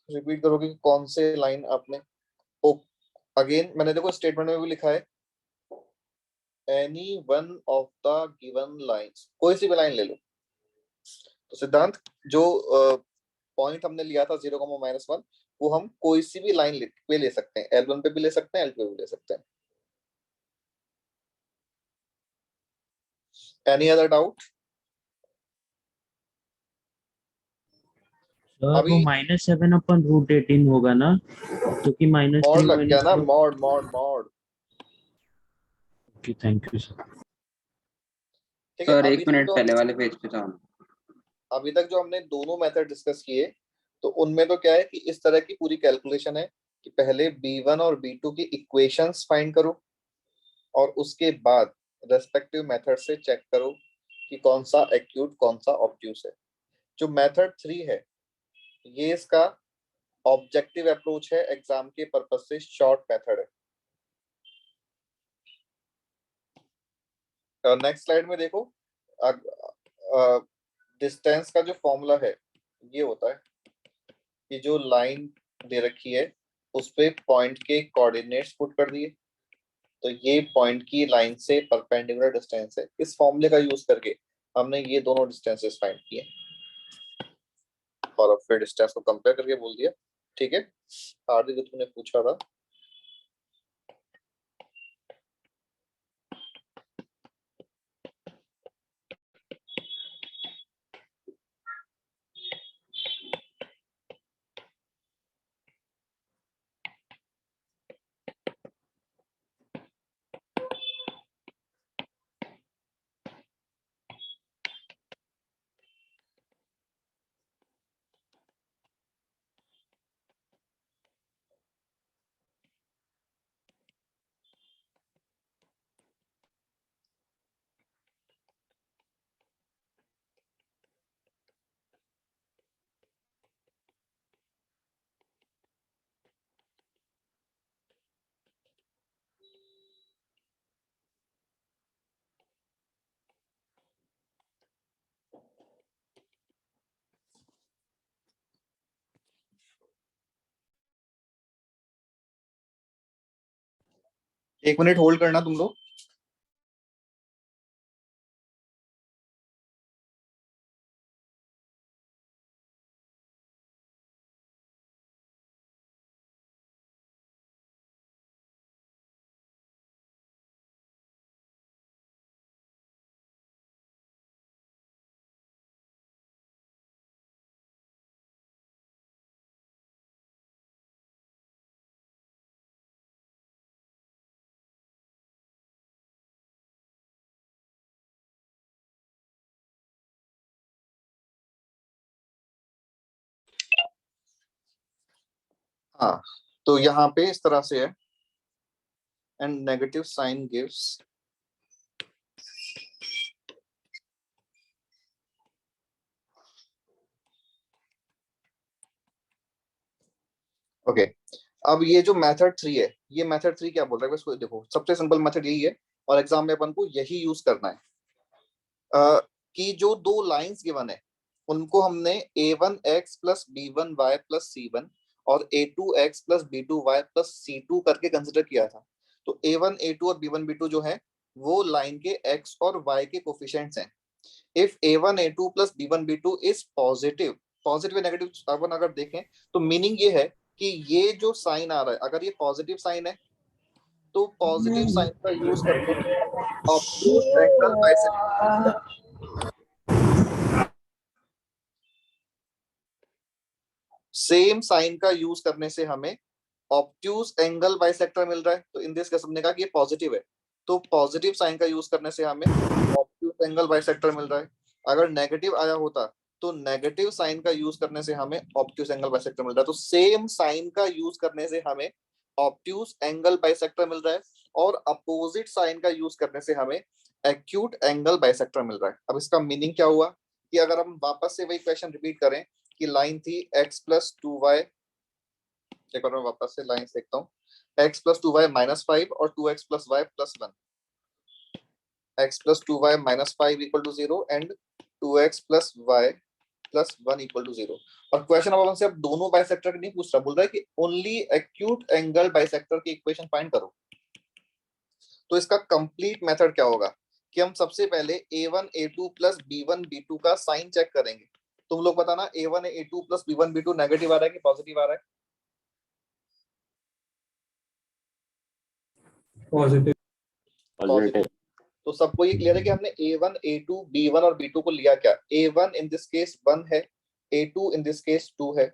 repeat करोगे कि कौन से लाइन आपने? ओ अगेन मैंने देखो स्टेटमेंट में भी लिखा है any one of the given lines, कोई सी भी लाइन ले लो। तो सिद्धांत जो पॉइंट हमने लिया था 0, -1, वो हम कोई सी भी लाइन पे ले सकते हैं, L1 पे भी ले सकते हैं, L2 पे भी ले सकते हैं। Any other doubt? सर अभी वो -7/√18 होगा ना, क्योंकि मॉड -3 लग गया ना, -2। Mod mod mod. Okay, thank you sir. ठीक है, सर अभी एक तक मिनट तो पहले वाले पेज पे जाओ। अभी तक जो हमने दोनों मेथड डिस्कस किए, तो उनमें तो क्या है कि इस तरह की पूरी कैलकुलेशन है कि पहले B1 और B2 की इक्वेशंस फाइंड करो और उसके बाद रेस्पेक्टिव मेथड से चेक करो कि कौन सा एक्यूट कौन सा ऑब्ट्यूस है। जो मेथड 3 है ये इसका ऑब्जेक्टिव अप्रोच है, एग्जाम के पर्पस से शॉर्ट मेथड है। नेक्स्ट स्लाइड में देखो, डिस्टेंस का जो फॉर्मूला है ये होता है कि जो लाइन दे रखी है उस पे पॉइंट के कोऑर्डिनेट्स पुट कर दिए, तो ये पॉइंट की लाइन से परपेंडिकुलर डिस्टेंस है। इस फॉर्मूले का यूज करके हमने ये दोनों डिस्टेंसेस फाइंड किए और फिर डिस्टेंस को कंपेयर करके बोल दिया। ठीक है, हार्दिक जो तुमने पूछा था, एक मिनट होल्ड करना तुम लोग। हाँ, तो यहाँ पे इस तरह से है, and negative sign gives okay. अब ये जो मेथड 3 है, ये मेथड 3 क्या बोल रहा है इसको देखो, सबसे सिंपल मेथड यही है और एग्जाम में अपन को यही यूज करना है। कि जो दो लाइंस गिवन है उनको हमने a1x plus b1y plus c1 और a2x plus b2y plus c2 करके कंसिडर किया था। तो a1 a2 और b1 b2 जो है वो लाइन के x और y के कोफिशिएंट्स हैं। If a1 a2 plus b1 b2 is positive, positive या नेगेटिव अपन अगर देखें तो मीनिंग ये है कि ये जो साइन आ रहा है अगर ये पॉजिटिव साइन है तो पॉजिटिव साइन का यूज करके obtuse angle bisector, same sign का यूज करने से हमें ऑब्ट्यूज एंगल बाइसेक्टर मिल रहा है। तो इन दिस केस हमने कहा कि ये पॉजिटिव है, तो पॉजिटिव साइन का यूज करने से हमें ऑब्ट्यूज एंगल बाइसेक्टर मिल रहा है। अगर नेगेटिव आया होता तो नेगेटिव साइन का यूज करने से हमें ऑब्ट्यूज एंगल बाइसेक्टर मिल रहा है। तो सेम साइन का यूज करने से हमें ऑब्ट्यूज एंगल बाइसेक्टर मिल रहा है और अपोजिट साइन का यूज करने से हमें एक्यूट एंगल बाइसेक्टर मिल रहा है। अब इसका मीनिंग क्या हुआ कि अगर हम वापस से वही क्वेश्चन रिपीट करें कि लाइन थी x प्लस 2y, एक बार मैं वापस से लाइन देखता हूँ, x प्लस 2y माइनस 5 और 2x plus y plus 1, x plus 2y minus 5 equal to 0 and 2x plus y plus 1 equal to 0। और क्वेश्चन अब हमसे अब दोनों बाइसेक्टर नहीं पूछ रहा, बोल रहा है कि ओनली एक्यूट एंगल बाइसेक्टर की इक्वेशन फाइंड करो। तो इसका कंप्लीट मेथड क्या होगा कि हम सबसे पहले a1 a2 plus b1 b2 का साइन चेक करेंगे। तुम लोग बताना a1 a2 plus b1 b2 negative आ रहा है कि पॉजिटिव आ रहा है। पॉजिटिव। पॉजिटिव। तो सबको ये क्लियर है कि हमने A1, A2, B1 और B2 को लिया क्या? A1 इन दिस केस 1 है, A2 इन दिस केस 2 है,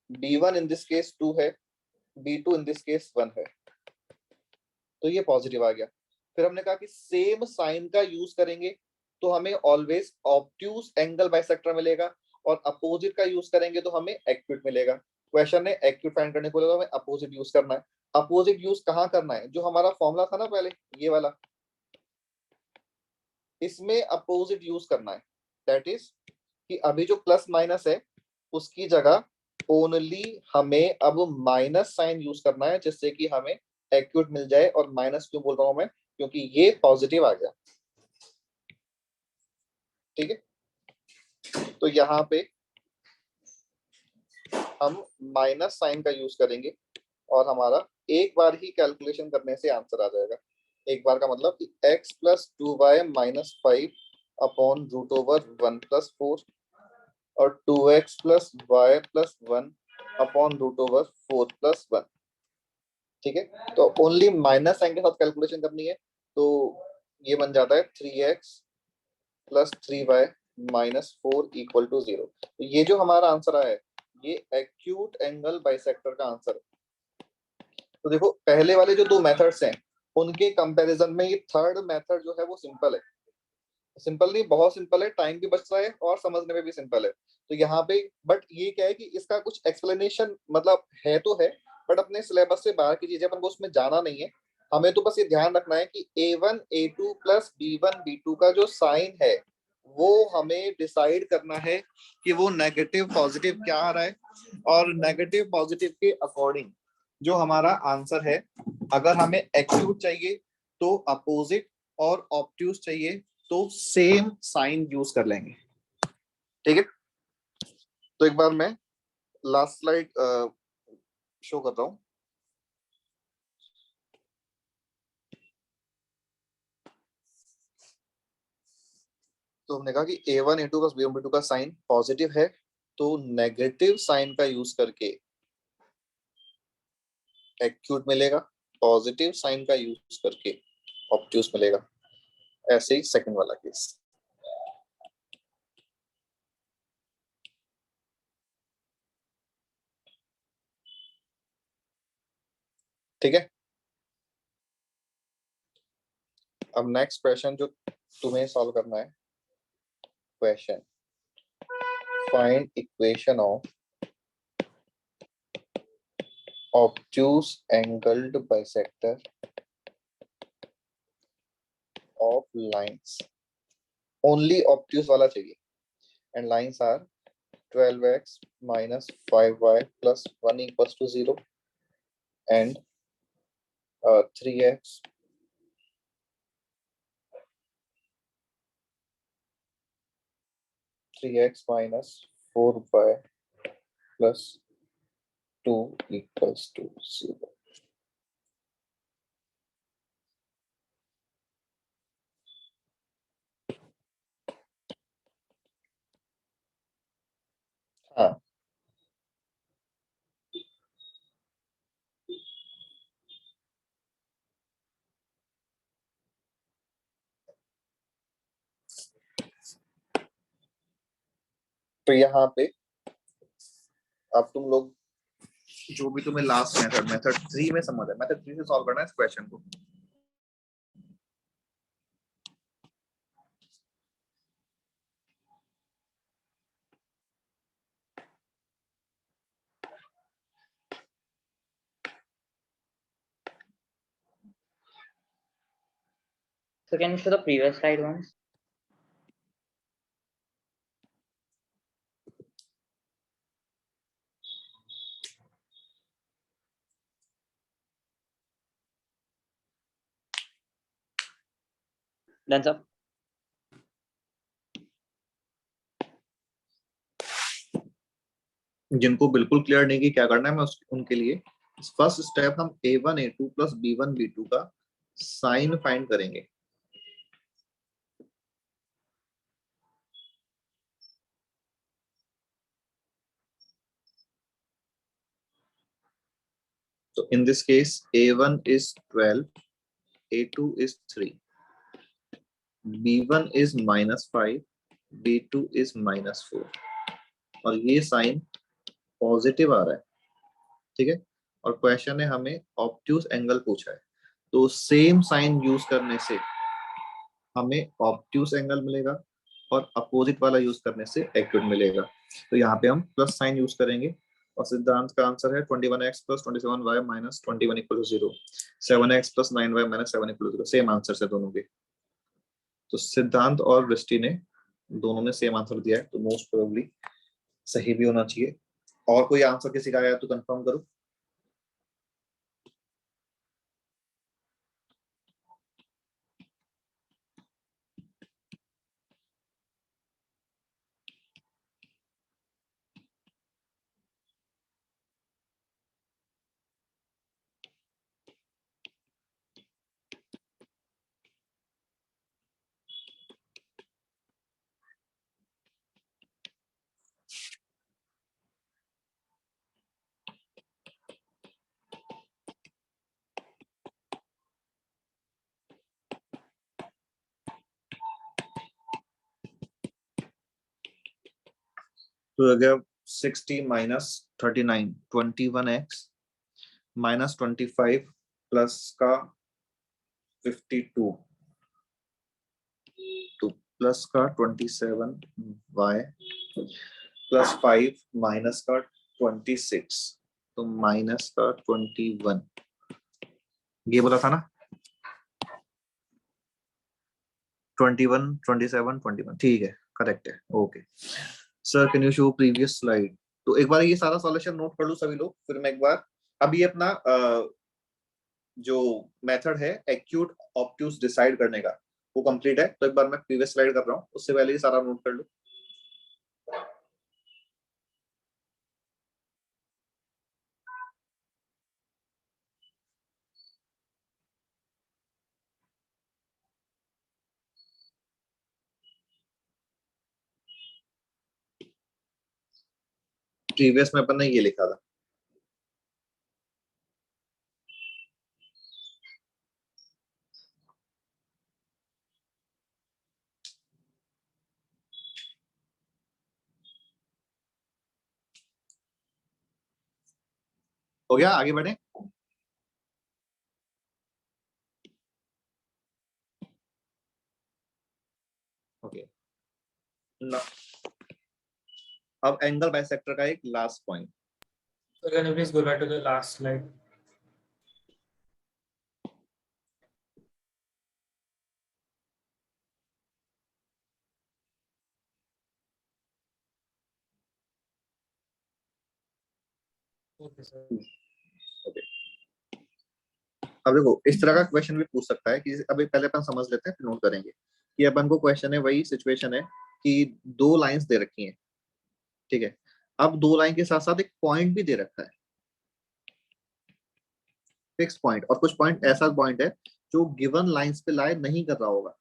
B1 इन दिस केस 2 है, B2 इन दिस केस 1 है। तो ये पॉजिटिव आ गया। फिर हमने कहा कि सेम साइन का यूज करेंगे तो हमें ऑलवेज ऑब्ट्यूज एंगल बाइसेक्टर मिलेगा, और अपोजिट का यूज करेंगे तो हमें एक्यूट मिलेगा। क्वेश्चन है एक्यूट फाइंड करने को बोला, तो हमें अपोजिट यूज करना है। अपोजिट यूज कहाँ करना है? जो हमारा फॉर्मूला था ना पहले, ये वाला, इसमें अपोजिट यूज करना है। दैट इज कि अभी जो प्लस माइनस है उसकी जगह ओनली हमें अब माइनस साइन यूज करना है, जिससे कि हमें एक्यूट मिल जाए। और माइनस क्यों बोल रहा हूं मैं? क्योंकि ये पॉजिटिव आ गया। ठीक है, तो यहाँ पे हम माइनस साइन का यूज करेंगे और हमारा एक बार ही कैलकुलेशन करने से आंसर आ जाएगा। एक बार का मतलब कि x plus 2y minus 5 upon root over 1 plus 4 और 2x plus y plus 1 upon root over 4 plus 1। ठीक है, तो ओनली माइनस साइन के साथ कैलकुलेशन करनी है। तो ये बन जाता है 3x plus 3y minus 4 equal to 0। तो ये जो हमारा आंसर आया है ये एक्यूट एंगल बाइसेक्टर का आंसर है। तो देखो पहले वाले जो दो मेथड्स हैं उनके कंपैरिजन में ये थर्ड मेथड जो है वो सिंपल है। सिंपल नहीं, बहुत सिंपल है, टाइम भी बचता है और समझने में भी सिंपल है। तो यहाँ पे बट ये क्या है कि इसका कुछ एक्सप्लेनेशन मतलब है तो है, बट अपने सिलेबस से बाहर की चीजें अपन को उसमें जाना नहीं है। हमें तो बस ये ध्यान रखना है कि A1 A2 plus B1 B2 का जो साइन है वो हमें डिसाइड करना है कि वो नेगेटिव पॉजिटिव क्या आ रहा है, और नेगेटिव पॉजिटिव के अकॉर्डिंग जो हमारा आंसर है, अगर हमें एक्यूट चाहिए तो अपोजिट, और ऑब्ट्यूज चाहिए तो सेम साइन यूज कर लेंगे। ठीक है, तो एक बार मैं लास्ट स्लाइड शो कर रहा हूं। तो हमने कहा कि A1 A2 plus B1 B2 का साइन पॉजिटिव है, तो नेगेटिव साइन का यूज करके एक्यूट मिलेगा, पॉजिटिव साइन का यूज करके ऑब्ट्यूज मिलेगा। ऐसे ही सेकंड वाला केस। ठीक है, अब नेक्स्ट क्वेश्चन जो तुम्हें सॉल्व करना है, question find equation of obtuse angled bisector of lines. Only obtuse वाला चाहिए, and lines are 12x minus 5y plus 1 equals to 0 and 3x minus 4y plus 2 equals to 0. हाँ, तो यहाँ पे अब तुम लोग जो भी तुम्हें लास्ट मेथड 3 में समझ है, मेथड 3 से सॉल्व करना है इस क्वेश्चन को। So can you show the previous slide once? Done, sir. जिनको बिल्कुल क्लियर नहीं कि क्या करना है, मैं उनके लिए फर्स्ट स्टेप हम A1 A2 plus B1 B2 का साइन फाइंड करेंगे। So in this case A1 is 12, A2 is 3, B1 is -5, B2 is -4 और ये साइन पॉजिटिव आ रहा है, ठीक है। और क्वेश्चन है हमें ऑब्ट्यूज एंगल पूछा है, तो सेम साइन यूज करने से हमें ऑब्ट्यूज एंगल मिलेगा और अपोजिट वाला यूज करने से एक्यूट मिलेगा। तो यहाँ पे हम प्लस साइन यूज करेंगे और सिद्धांत का आंसर है 21x + 27y - 21 = 0, 7x + 9y - 7 = 0। Same answer है दोनों के। तो सिद्धांत और वृष्टि ने दोनों ने सेम आंसर दिया है, तो मोस्ट प्रोबेबली सही भी होना चाहिए। और कोई आंसर किसी का आया तो कंफर्म करो। तो अगर 60 - 39 21x -25 प्लस का 52 तो प्लस का 27y + 5 माइनस का 26 तो माइनस का 21, ये बोला था ना 21 27 21, ठीक है, करेक्ट है। Okay sir, can you show previous slide. तो एक बार ये सारा सॉल्यूशन नोट कर लो सभी लोग, फिर मैं एक बार अभी अपना जो मेथड है एक्यूट ऑब्ट्यूज डिसाइड करने का वो कंप्लीट है। तो एक बार मैं प्रीवियस स्लाइड कर रहा हूँ, उससे पहले ये सारा नोट कर लो। प्रीवियस में अपन ने ये लिखा था, हो गया, आगे बढ़े। ओके अब एंगल बाइसेक्टर का एक last point. So can you please go back to the last slide? Okay, sir. Okay अब देखो इस तरह का क्वेश्चन भी पूछ सकता है कि अभी पहले अपन समझ लेते हैं फिर नोट करेंगे कि अपन को क्वेश्चन है, वही सिचुएशन है कि दो लाइंस दे रखी हैं, ठीक है। अब दो लाइन के साथ साथ एक पॉइंट भी दे रखा है, फिक्स पॉइंट, और कुछ पॉइंट ऐसा पॉइंट है जो गिवन लाइंस पे लाई नहीं कर रहा होगा।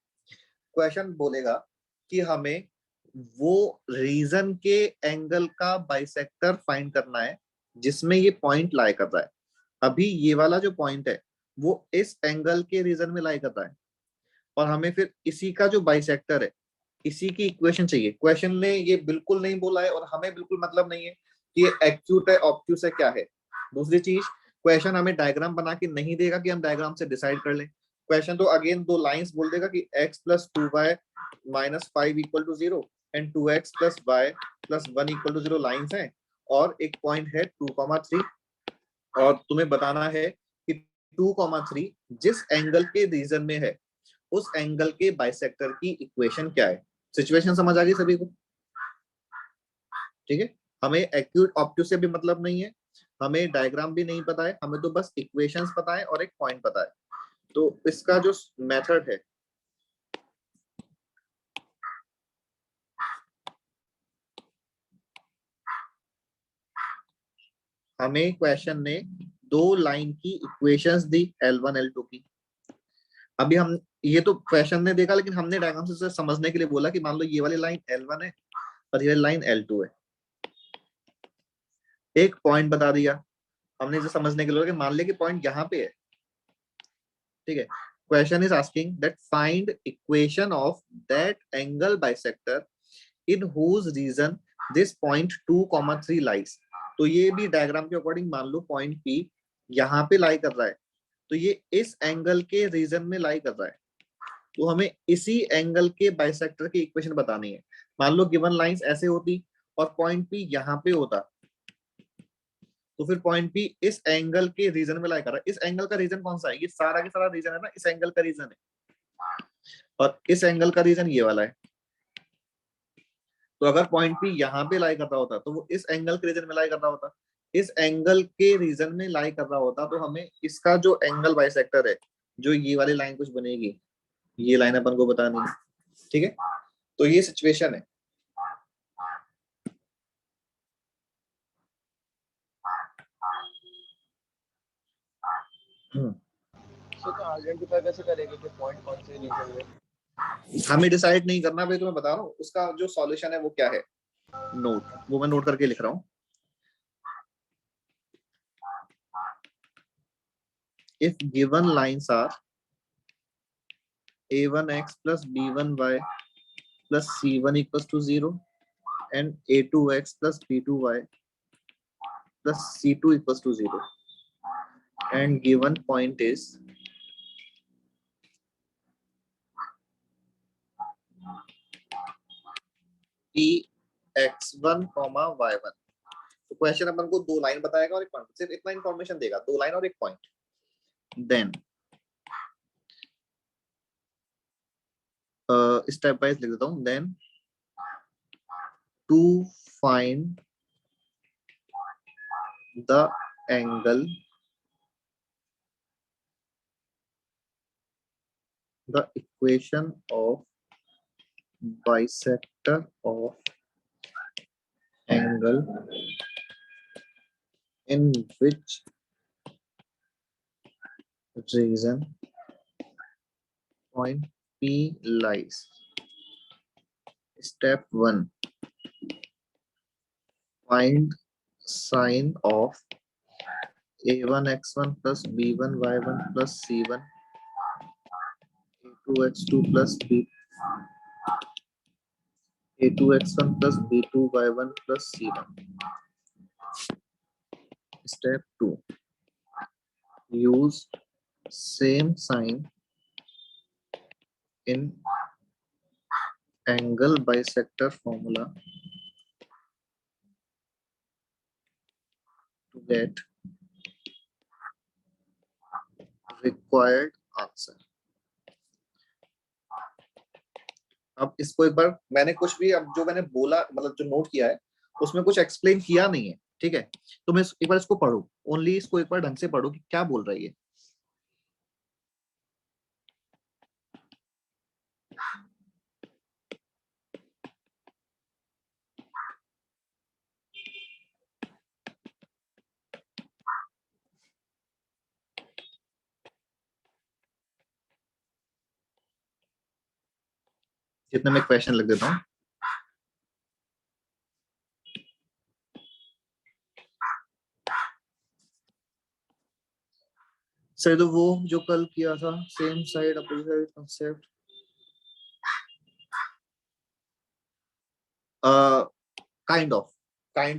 क्वेश्चन बोलेगा कि हमें वो रीजन के एंगल का बाइसेक्टर फाइंड करना है जिसमें ये पॉइंट लाई कर रहा है। अभी ये वाला जो पॉइंट है वो इस एंगल के रीजन में लाई कर रहा है और हमें फिर इसी का जो बाइसेक्टर है इसी की इक्वेशन चाहिए। क्वेश्चन ने ये बिल्कुल नहीं बोला है और हमें बिल्कुल मतलब नहीं है कि ये एक्यूट है ऑब्ट्यूस है क्या है। दूसरी चीज, क्वेश्चन हमें डायग्राम बना के नहीं देगा कि हम डायग्राम से डिसाइड कर लें। क्वेश्चन तो अगेन दो लाइंस बोल देगा कि x + 2y - 5 = 0 and 2x + y + 1 = 0 lines हैं और एक पॉइंट है 2,3 और तुम्हें बताना है कि 2,3 जिस एंगल के रीजन में है उस एंगल के बाइसेक्टर की इक्वेशन क्या है। सिचुएशन समझ आ गई सभी को, ठीक है। हमें एक्यूट ऑब्ट्यूस से भी मतलब नहीं है, हमें डायग्राम भी नहीं पता है, हमें तो बस इक्वेशंस पता है और एक पॉइंट पता है। तो इसका जो मेथड है हमें क्वेश्चन ने दो लाइन की इक्वेशंस दी L1 L2 की। अभी हम ये तो क्वेश्चन ने देखा लेकिन हमने डायग्राम से समझने के लिए बोला कि मान लो ये वाली लाइन L1 है और ये लाइन L2 है। एक पॉइंट बता दिया हमने, जो समझने के लिए कि मान ले कि पॉइंट यहाँ पे है, ठीक है। Question is asking that find equation of that angle bisector in whose region this point 2,3 lies. तो ये भी डायग्राम के अकॉर्डिंग मान लो पॉइंट P यहाँ पे लाई कर रहा है, तो ये इस एंगल के रीजन में लाई कर रहा है, तो हमें इसी एंगल के बाइसेक्टर की इक्वेशन बतानी है। मान लो गिवन लाइंस ऐसे होती और पॉइंट P यहाँ पे होता, तो फिर पॉइंट P इस एंगल के रीजन में लाई कर रहा है। इस एंगल का रीजन कौन सा है? ये सारा के सारा रीजन है ना, इस एंगल का रीजन है, और इस एंगल का रीजन ये वाला है। तो अगर पॉइंट P यहाँ पे लाई कर रहा होता तो वो इस एंगल के रीजन में लाई कर रहा होता, इस एंगल के रीजन में लाई कर रहा होता, तो हमें इसका जो एंगल बाइसेक्टर है, जो ये वाली लाइन कुछ बनेगी, ये लाइन अपन को बतानी है। ठीक है, तो ये सिचुएशन है। तो आइडेंटिफाई कैसे करेंगे कि पॉइंट कौन से रीजन में? हमें डिसाइड नहीं करना भाई, तो मैं बता रहा हूँ उसका जो सॉल्यूशन है वो क्या है। नोट, वो मैं नोट करके लिख रहा हूँ। If given lines are a1x plus b1y plus c1 equals to 0 and a2x plus b2y plus c2 equals to 0 and given point is x1, y1। तो क्वेश्चन अपन को दो लाइन बताएगा और एक पॉइंट, सिर्फ इतना इंफॉर्मेशन देगा, दो लाइन और एक पॉइंट। देन स्टेप वाइज लिख देता हूं। Then to find the angle, the equation of bisector of angle in which region point P lies. Step 1, find sine of a1 x1 plus b1 y1 plus c1 a2 x2 plus a2 x1 plus b2 y1 plus c1. Step 2, use same sign in angle bisector formula to get required answer. अब इसको एक बार, मैंने कुछ भी अब जो मैंने बोला, मतलब जो नोट किया है उसमें कुछ एक्सप्लेन किया नहीं है। ठीक है, तो मैं एक बार इसको पढ़ू, ओनली इसको एक बार ढंग से पढ़ू कि क्या बोल रही है। जितना मैं क्वेश्चन लिख देता हूँ। सर तो वो जो कल किया था, same side opposite concept, kind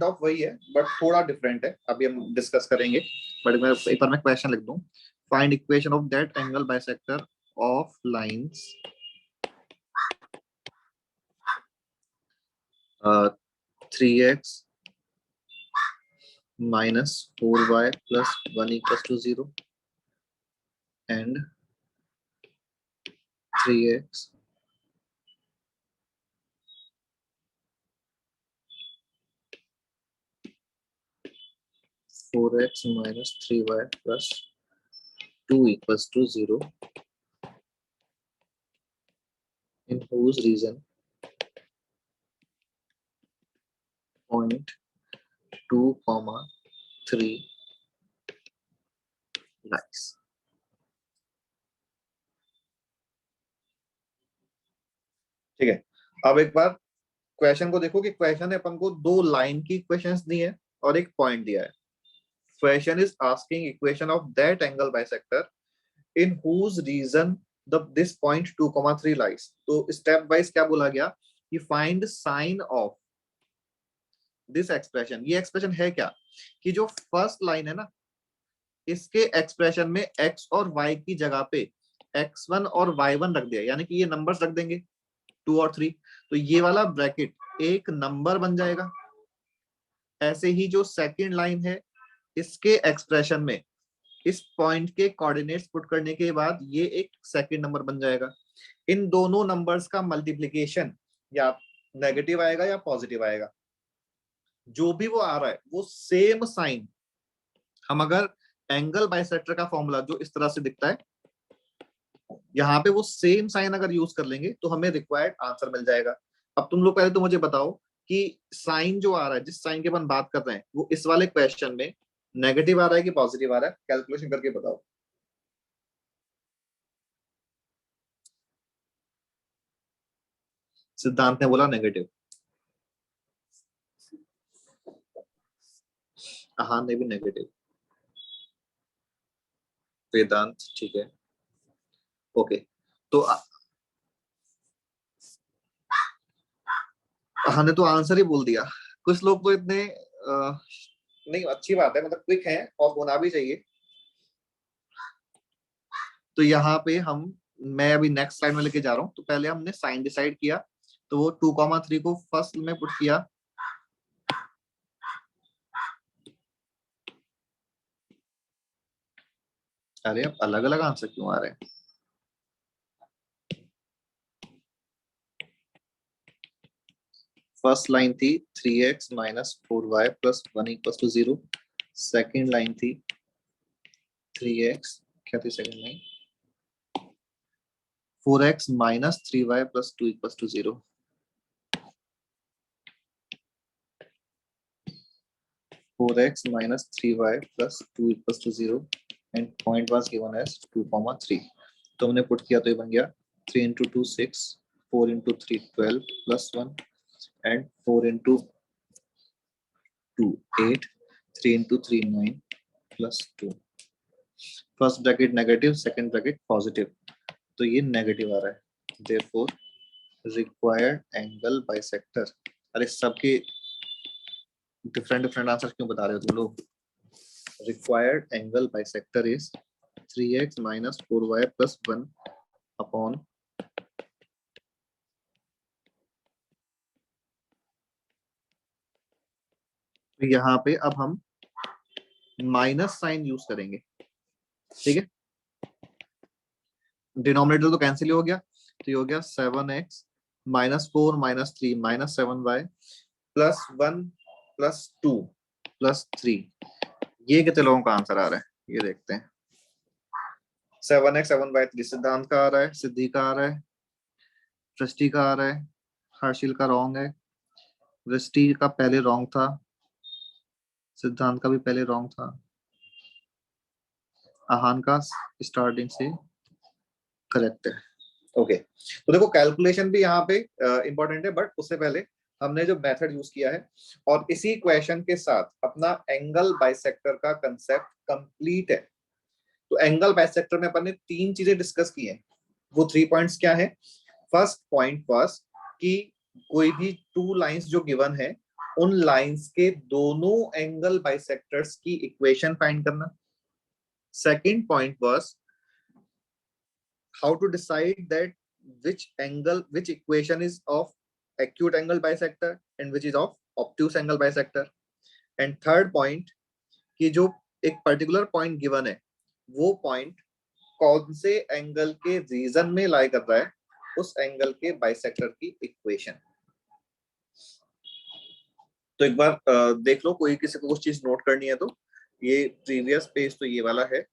of वही है बट थोड़ा डिफरेंट है, अभी हम डिस्कस करेंगे। बट मैं एक बार मैं क्वेश्चन लिख दूं। Find equation of that angle bisector of lines 3x minus 4y plus 1 equals to 0 and 3x minus 3y plus 2 equals to 0 in whose region point 2,3 lies. ठीक है, अब एक बार क्वेश्चन को देखो कि क्वेश्चन ने अपन को दो लाइन की इक्वेशंस दी है और एक पॉइंट दिया है। Question is asking equation of that angle bisector in whose region this point 2,3 lies. तो स्टेप वाइज क्या बोला गया कि find sign of this expression. ये एक्सप्रेशन है क्या कि जो फर्स्ट लाइन है ना, इसके एक्सप्रेशन में x और y की जगह पे x1 और y1 रख दिया, यानी कि ये नंबर्स रख देंगे 2 और 3, तो ये वाला ब्रैकेट एक नंबर बन जाएगा. ऐसे ही जो सेकंड लाइन है, इसके एक्सप्रेशन में इस पॉइंट के कोऑर्डिनेट्स पुट करने के बाद ये एक सेकंड नंबर बन जाएगा. इन दोनों नंबर्स का मल्टीप्लिकेशन या नेगेटिव आएगा या पॉजिटिव आएगा, जो भी वो आ रहा है वो सेम साइन. हम अगर एंगल बाइसेक्टर का फॉर्मूला जो इस तरह से दिखता है, यहाँ पे वो सेम साइन अगर यूज कर लेंगे तो हमें रिक्वायर्ड आंसर मिल जाएगा. अब तुम लोग पहले तो मुझे बताओ कि साइन जो आ रहा है, जिस साइन के अपन बात कर रहे हैं, वो इस वाले क्वेश्चन में नेगेटिव आ रहा है कि पॉजिटिव आ रहा है, कैलकुलेशन करके बताओ. सिद्धांत ने बोला नेगेटिव, आहान ने भी नेगेटिव, वेदांत ठीक है, ओके. तो आहान ने तो आंसर ही बोल दिया. कुछ लोग तो इतने नहीं, अच्छी बात है, मतलब क्विक है और होना भी चाहिए. तो यहाँ पे मैं अभी नेक्स्ट स्लाइड में लेके जा रहा हूँ. तो पहले हमने साइन डिसाइड किया, तो वो 2,3 को फर्स्ट में पुट किया. अरे अब अलग अलग आंसर क्यों आ रहे हैं? फर्स्ट लाइन थी 3x minus 4y plus 1 equals to 0. Second line थी 3x, क्या थी second line? 4x minus 3y plus 2 equals to 0. Four x minus 3y plus 2 equals to 0 and point was given as 2,3. तो हमने put किया तो ये बन गया 3 into 2 6, 4 into 3 12 plus 1 and 4 into 2 8, 3 into 3 9 plus 2. First bracket negative, second bracket positive, तो ये negative आ रहा है. therefore required angle bisector. अरे सबके डिफरेंट आंसर क्यों बता रहे हो तुम लोग? required angle bisector is 3x minus 4y plus 1 upon तो यहाँ पे अब हम माइनस साइन यूज करेंगे, ठीक है. डिनोमिनेटर तो कैंसिल हो गया, तो ये हो गया 7x minus 4 minus 3 minus 7y plus 1 plus 2 plus 3. ये कितने लोगों का आंसर आ रहा है ये देखते हैं. 7x 7y 3 सिद्धांत का आ रहा है, सिद्धि का आ रहा है, सृष्टि का आ रहा है, हर्षिल का रॉन्ग है, वृष्टि का पहले रॉन्ग था, सिद्धांत का भी पहले रॉन्ग था, आहान का स्टार्टिंग से करेक्ट है. ओके, तो देखो कैलकुलेशन भी यहाँ पे इंपॉर्टेंट है, बट उससे पहले हमने जो मेथड यूज किया है और इसी क्वेश्चन के साथ अपना एंगल बाइसेक्टर का कंसेप्ट कंप्लीट है. तो एंगल बाइसेक्टर में अपन ने 3 चीजें डिस्कस की हैं. वो 3 पॉइंट्स क्या है? फर्स्ट पॉइंट वाज कि कोई भी 2 लाइंस जो गिवन है, उन लाइंस के दोनों एंगल बाइसेक्टर्स की इक्वेशन फाइंड करना. Second point was how to decide that which equation is of acute angle bisector and which is of obtuse angle bisector. And third point कि जो एक particular point given है, वो point कौन से angle के reason में लाई कर रहा है, उस एंगल के बाइसेक्टर की इक्वेशन. तो एक बार देख लो, कोई किसी को कुछ चीज नोट करनी है तो ये प्रीवियस पेज तो ये वाला है.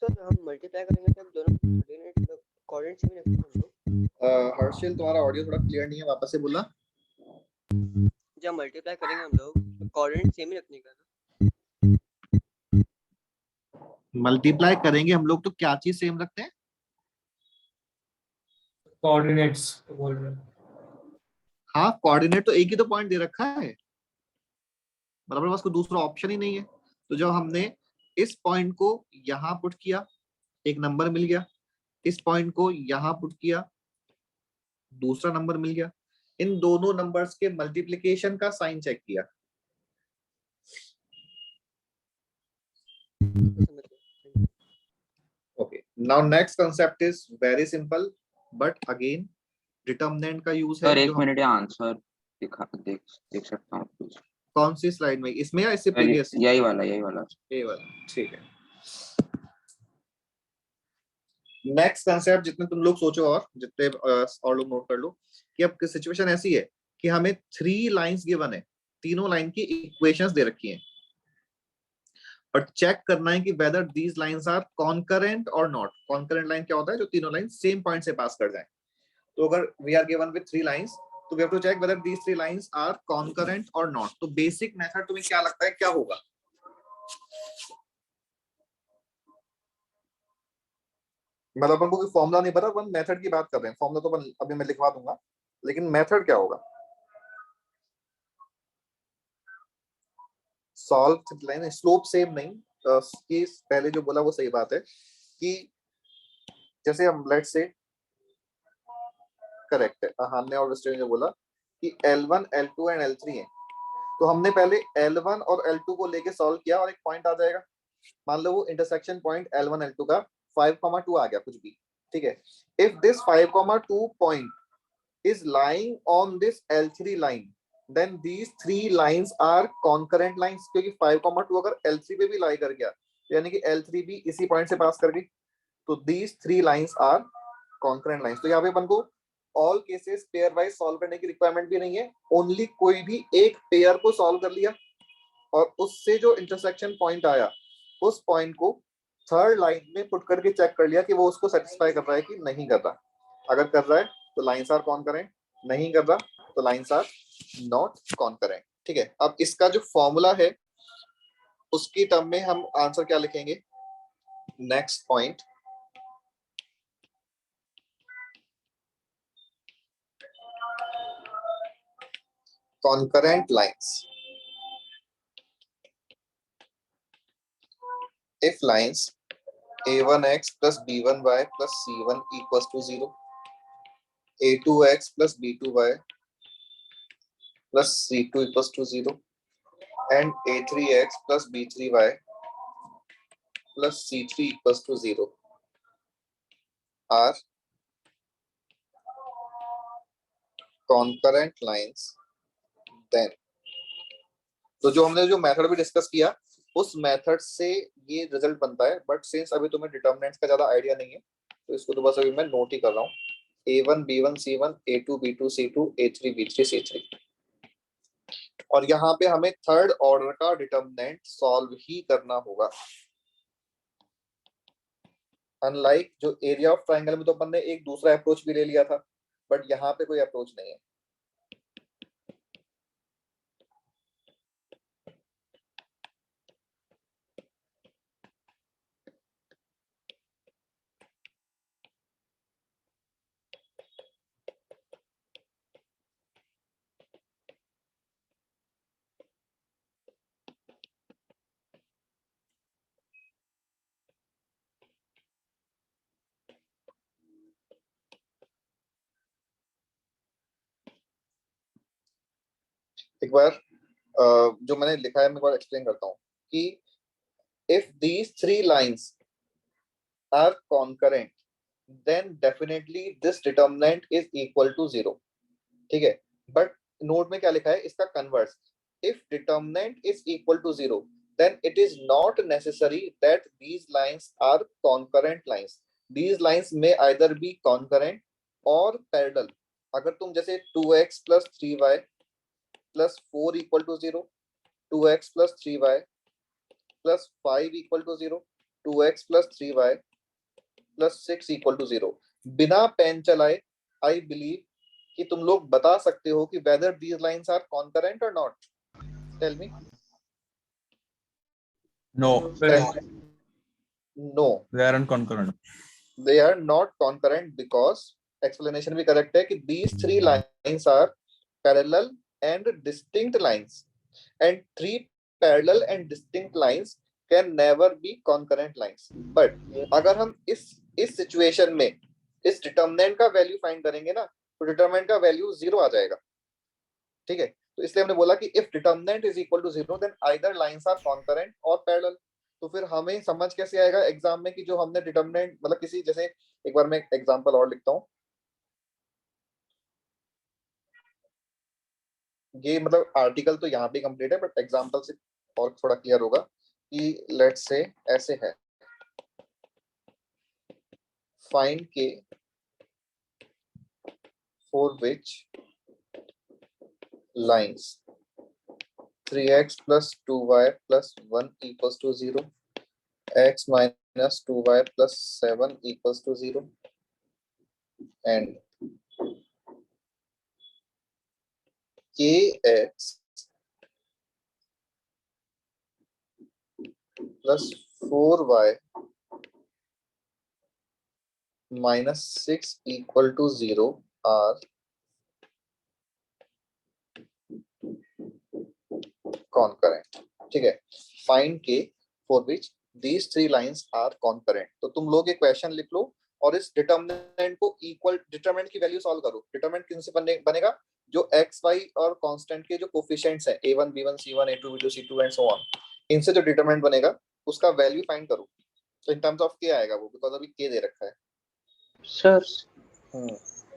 सर हम मल्टीप्लाई करेंगे तब दोनों कोऑर्डिनेट सेम रखते हैं हम लोग. हर्षिल तुम्हारा ऑडियो थोड़ा क्लियर नहीं है, वापस से बोलना. जब मल्टीप्लाई करेंगे हम लोग कोऑर्डिनेट सेम ही रखने का ना. मल्टीप्लाई करेंगे हम लोग तो क्या चीज सेम रखते हैं? कोऑर्डिनेट्स बोल रहे हैं. हाँ, कोऑर्डिनेट तो एक ही तो पॉइंट दे रखा है. मतलब हमारे पास कोई दूसरा ऑप्शन ही नहीं है। तो जब हमने इस पॉइंट को यहाँ पुट किया, एक नंबर मिल गया, इस पॉइंट को यहाँ पुट किया, दूसरा नंबर मिल गया, इन दोनों नंबर्स के मल्टीप्लिकेशन का साइन चेक किया। Okay, now next concept is very simple, but again determinant का यूज है। सर एक मिनट, आंसर देख सकता हूँ प्लीज? कौन सी स्लाइड में, इसमें या इससे प्रीवियस? यही वाला ये वाला, ठीक है। नेक्स्ट कंसेप्ट जितने तुम लोग सोचो और जितने और लोग नोट कर लो कि अब सिचुएशन ऐसी है कि हमें 3 लाइंस गिवन है, तीनों लाइन की इक्वेशंस दे रखी हैं और चेक करना है कि whether these lines are concurrent और नॉट। कॉन्करेंट लाइन क्या होता है? जो तीनों लाइन सेम पॉइंट से पास कर जाए। तो अगर we are given with 3 lines, तो we have to check whether these 3 lines are concurrent और नॉट। तो बेसिक मेथड तुम्हें क्या लगता है क्या होगा? मतलब अपन को कोई फॉर्मूला नहीं पता, अपन मेथड की बात कर रहे हैं। फॉर्मूला तो अपन अभी मैं लिखवा दूंगा, लेकिन मेथड क्या होगा? सॉल्व लाइन, स्लोप सेम नहीं, कि पहले जो बोला वो सही बात है कि जैसे हम लेट से करेक्ट है, हमने और विस्टन ने बोला कि L1, L2 एंड L3 है, तो हमने पहले L1 और L2 को लेके सॉल्व किया और एक पॉइंट आ जाएगा। मान लो वो इंटरसेक्शन पॉइंट L1 L2 का 5,2 आ गया कुछ भी, ठीक है। If this 5,2 point is lying on this L3 line, then these 3 lines are concurrent lines, क्योंकि 5,2 अगर L3 पे भी लाई कर गया यानी कि L3 भी इसी पॉइंट से पास कर गई, तो these 3 lines are concurrent lines. तो यहाँ पे अपन को all cases pair wise solve करने की रिक्वायरमेंट भी नहीं है, ओनली कोई भी एक पेयर को सॉल्व कर लिया और उससे जो इंटरसेक्शन पॉइंट आया उस पॉइंट को थर्ड लाइन में पुट करके चेक कर लिया कि वो उसको सेटिस्फाई कर रहा है कि नहीं कर रहा। अगर कर रहा है तो लाइंस आर कॉन्करेंट, नहीं कर रहा तो लाइंस आर नॉट कॉन्करेंट, ठीक है। अब इसका जो फॉर्मूला है उसकी टर्म में हम आंसर क्या लिखेंगे? Next point, concurrent lines. If lines a1x plus b1y plus c1 equals to 0, a2x plus b2y plus c2 equals to 0, and a3x plus b3y plus c3 equals to 0 are concurrent lines, then तो जो हमने जो method भी discuss किया उस method से ये result बनता है। बट सिंस अभी तुम्हें डिटर्मिनेंट्स का ज्यादा आइडिया नहीं है तो इसको तो बस अभी मैं नोट ही कर रहा हूँ। a1 b1 c1 a2 b2 c2 a3 b3 c3, और यहाँ पे हमें थर्ड ऑर्डर का डिटर्मिनेंट सॉल्व ही करना होगा। अनलाइक जो एरिया ऑफ ट्राइंगल में तो अपन ने एक दूसरा अप्रोच भी ले लिया था, बट यहाँ पे कोई अप्रोच नहीं है। एक बार जो मैंने लिखा है मैं एक बार एक्सप्लेन करता हूँ कि if these 3 lines are concurrent then definitely this determinant is equal to 0, ठीक है। बट नोट में क्या लिखा है इसका converse, if determinant is equal to 0 then it is not necessary that these lines are concurrent lines. These lines may either be concurrent or parallel. अगर तुम जैसे 2x plus 3y plus 4 equal to 0, 2x plus 3y plus 5 equal to 0, 2x plus 3y plus 6 equal to 0, बिना pen चलाए I believe कि तुम लोग बता सकते हो कि whether these lines are concurrent or not. Tell me. No. No. They aren't concurrent. They are not concurrent because explanation भी correct है कि these 3 lines are parallel and distinct lines, and 3 parallel and distinct lines can never be concurrent lines. But अगर हम इस situation में इस determinant का value find करेंगे ना, तो डिटर्मिनेंट का वैल्यू 0 आ जाएगा। ठीक है, तो इसलिए हमने बोला कि if determinant is equal to 0 then either lines are concurrent और पैरेलल। तो फिर हमें समझ कैसे आएगा एग्जाम में कि जो हमने डिटर्मिनेंट मतलब किसी, जैसे एक बार मैं एग्जांपल और लिखता हूँ, ये मतलब आर्टिकल तो यहाँ पे कंप्लीट है बट एग्जांपल से और थोड़ा क्लियर होगा कि लेट्स से ऐसे है, फाइंड के for which lines 3x plus 2y plus 1 equals to 0, x minus 2y plus 7 equals to 0, and kx plus 4y minus 6 equal to 0 are concurrent। ठीक है, find k for which these three lines are concurrent। तो तुम लोग एक question लिख लो और इस determinant को इक्वल, डिटर्मिनेंट की वैल्यू सॉल्व करो। डिटर्मिनेंट किन से बनेगा, जो x y और कांस्टेंट के जो कोफिशिएंट्स हैं a1 b1 c1 a2 b2 c2 and so on, इनसे जो डिटर्मिनेंट बनेगा उसका वैल्यू फाइंड करो। तो इन टर्म्स ऑफ k आएगा वो, बिकॉज़ अभी k दे रखा है।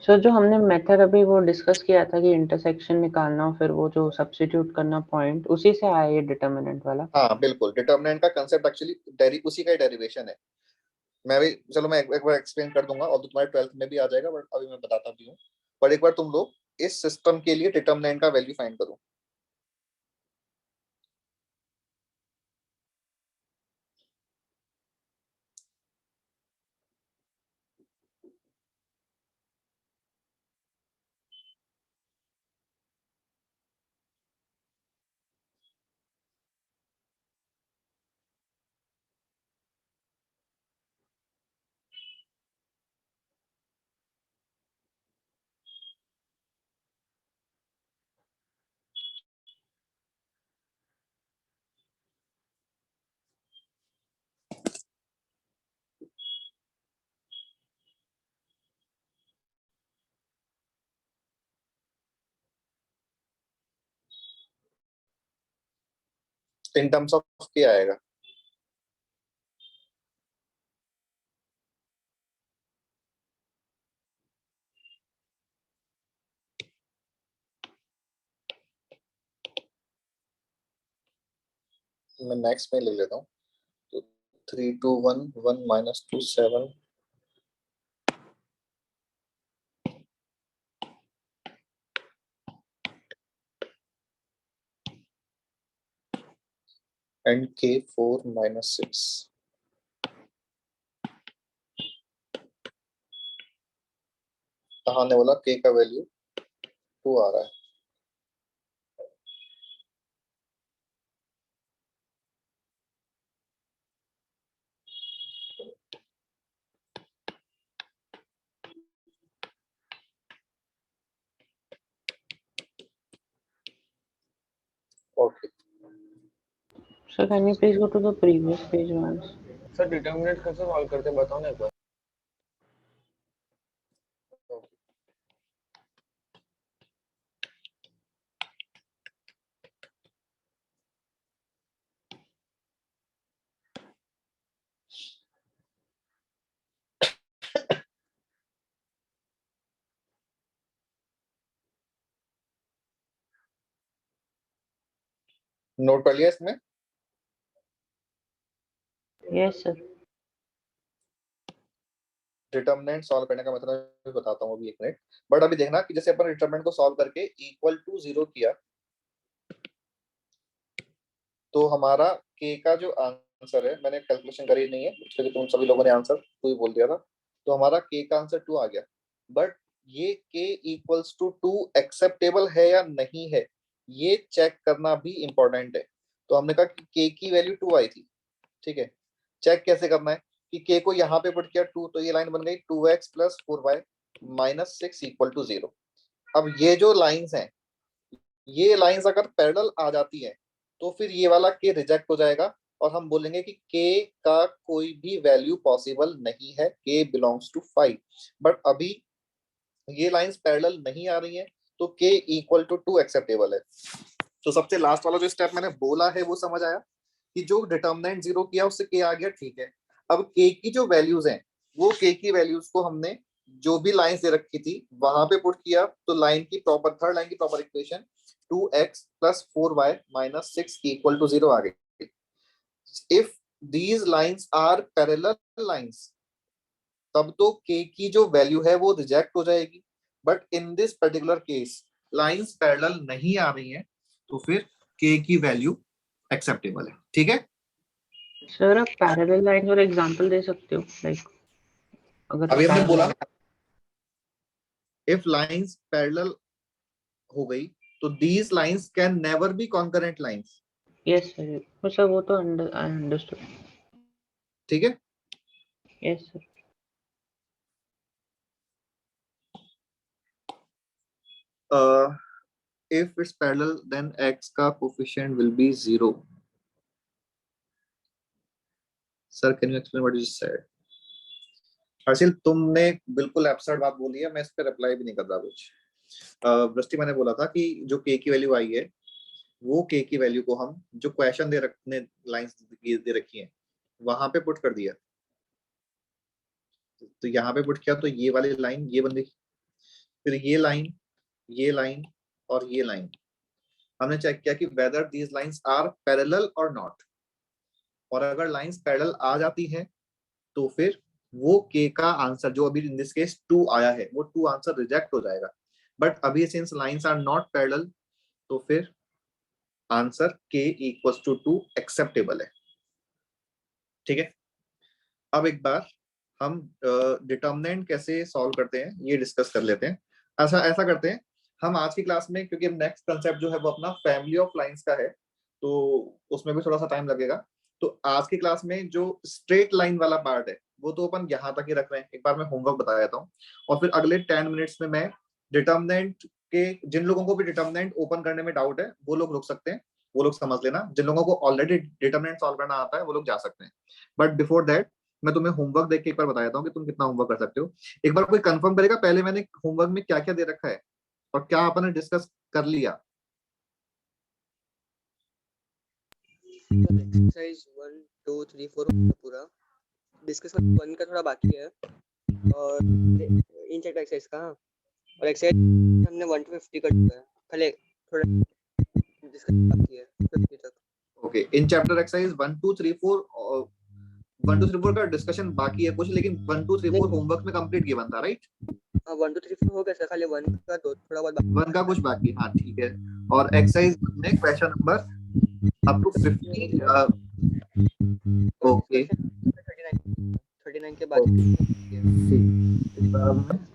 सर जो हमने मेथड अभी वो डिस्कस किया था कि इंटरसेक्शन निकालना और फिर वो जो सब्स्टिट्यूट करना पॉइंट, उसी से आया ये डिटर्मिनेंट वाला। हाँ बिल्कुल, डिटर्मिनेंट का कांसेप्ट एक्चुअली उसी का डेरिवेशन है। मैं भी चलो मैं एक बार एक्सप्लेन कर दूंगा और तो तुम्हारे 12th में भी आ जाएगा, बट अभी मैं बताता भी हूँ। पर एक बार तुम लोग इस सिस्टम के लिए डिटर्मिनेंट का वैल्यू फाइंड करो। इन टर्म्स ऑफ क्या आएगा, मैं नेक्स्ट में ले लेता हूँ। तो 3 2 1 1 minus 2 7 and k 4 minus 6। कहाँ ने बोला k का वैल्यू 2 आ रहा है। Okay sir can you please go to the previous page once. Sir determinant कैसे सॉल्व करते हैं बताओ ना एक बार। नोट कर लिया इसमें। Yes sir. डिटर्मिनेंट सॉल्व करने का मतलब भी बताता हूँ अभी, एक मिनट। बट अभी देखना कि जैसे अपन डिटर्मिनेंट को सॉल्व करके इक्वल टू 0 किया, तो हमारा k का जो आंसर है, मैंने कैलकुलेशन करी नहीं है क्योंकि तुम सभी लोगों ने आंसर 2 ही बोल दिया था, तो हमारा k का आंसर 2 आ गया। बट ये k इक्वल्स टू 2 एक्सेप्टेबल है या नहीं है, ये चेक करना भी इंपॉर्टेंट है। तो हमने कहा कि k की वैल्यू 2 आई थी, ठीक है। चेक कैसे करना है कि k को यहाँ पे पुट किया 2, तो ये लाइन बन गई 2x plus 4y minus 6 equal to 0। अब ये जो लाइंस हैं, ये लाइंस अगर पैरेलल आ जाती है तो फिर ये वाला के रिजेक्ट हो जाएगा और हम बोलेंगे कि के का कोई भी वैल्यू पॉसिबल नहीं है, के बिलोंग्स टू 5। बट अभी ये लाइंस पैरेलल नहीं आ रही हैं, तो के इक्वल टू 2 एक्सेप्टेबल है। तो सबसे लास्ट वाला जो स्टेप मैंने बोला है वो समझ आया कि जो डिटर्मिनेंट 0 किया उससे के आ गया, ठीक है। अब के की जो वैल्यूज हैं वो के की वैल्यूज को हमने जो भी लाइंस दे रखी थी वहां पे पुट किया, तो लाइन की प्रॉपर थर्ड लाइन की proper equation 2x + 4y - 6 equal to 0 आ गई। If these lines are parallel lines तब तो के की जो वैल्यू है वो रिजेक्ट हो जाएगी, but in this particular case lines parallel नहीं आ रही हैं, तो फिर के की वैल्यू एक्सेप्टेबल है। ठीक है सर आप पैरेलल लाइन और एग्जांपल दे सकते हो, लाइक अगर अभी हमने parallel- बोला ना, इफ लाइंस पैरेलल हो गई तो these lines can never be concurrent lines. Yes sir, वो तो आई अंडरस्टूड। ठीक है, yes sir. if it's parallel then x का coefficient will be 0. Sir, can you explain what you just said? Harshil तुमने बिल्कुल एब्सर्ड बात बोली है, मैं इस पर रिप्लाई भी नहीं कर रहा कुछ। वृष्टि मैंने बोला था कि जो के की वैल्यू आई है वो के की वैल्यू को हम जो क्वेश्चन दे रखने लाइंस दे रखी हैं वहां पे पुट कर दिया, तो यहाँ पे पुट किया तो ये वाली लाइन ये बन गई, फिर ये लाइन और ये लाइन हमने चेक किया कि whether these lines are parallel और नॉट, और अगर लाइंस पैरेलल आ जाती है तो फिर वो के का आंसर जो अभी इन दिस केस 2 आया है वो 2 आंसर रिजेक्ट हो जाएगा। बट अभी since lines are not parallel तो फिर आंसर के इक्वल्स टू 2 एक्सेप्टेबल है। ठीक है, अब एक बार हम डिटर्मिनेंट कैसे सॉल्व करते हैं ये डिस्कस कर लेते हैं। ऐसा करते हैं हम आज की क्लास में, क्योंकि नेक्स्ट कंसेप्ट जो है वो अपना फैमिली ऑफ लाइंस का है तो उसमें भी थोड़ा सा टाइम लगेगा। तो आज की क्लास में जो स्ट्रेट लाइन वाला पार्ट है वो तो अपन यहाँ तक ही रख रहे हैं। एक बार मैं होमवर्क बता देता हूँ और फिर अगले 10 मिनट्स में मैं डिटर्मिनेंट के, जिन लोगों को भी डिटर्मिनेंट ओपन करने में डाउट है वो लोग रुक सकते हैं, वो लोग समझ लेना। जिन लोगों को ऑलरेडी डिटर्मिनेंट सॉल्व करना आता है वो लोग जा सकते हैं। बट बिफोर दैट मैं तुम्हें होमवर्क देख के एक बार बता देता हूँ कि तुम कितना होमवर्क कर सकते हो। एक बार कोई कंफर्म करेगा पहले मैंने होमवर्क में क्या क्या दे रखा है और क्या आपने डिस्कस कर लिया? एक्सरसाइज 1 2 3 4 पूरा डिस्कस 1 का थोड़ा बाकी है और इन चैप्टर एक्सरसाइज का, और एक्सरसाइज हमने 1 to 50 कर चुका है, खाली थोड़ा डिस्कस बाकी है 50 तक। ओके, इन चैप्टर एक्सरसाइज 1 2 3 4 और 1 2 3 4 का डिस्कशन बाकी है कुछ, लेकिन 1 2 3 4 होमवर्क में कंप्लीट गिवन था, राइट? हां 1 2 3 4 हो गया सर, खाली 1 का थोड़ा बहुत बाकी। 1 का कुछ बाकी, हाँ ठीक है। और एक्सरसाइज में question number up to 50 okay 39 के बाद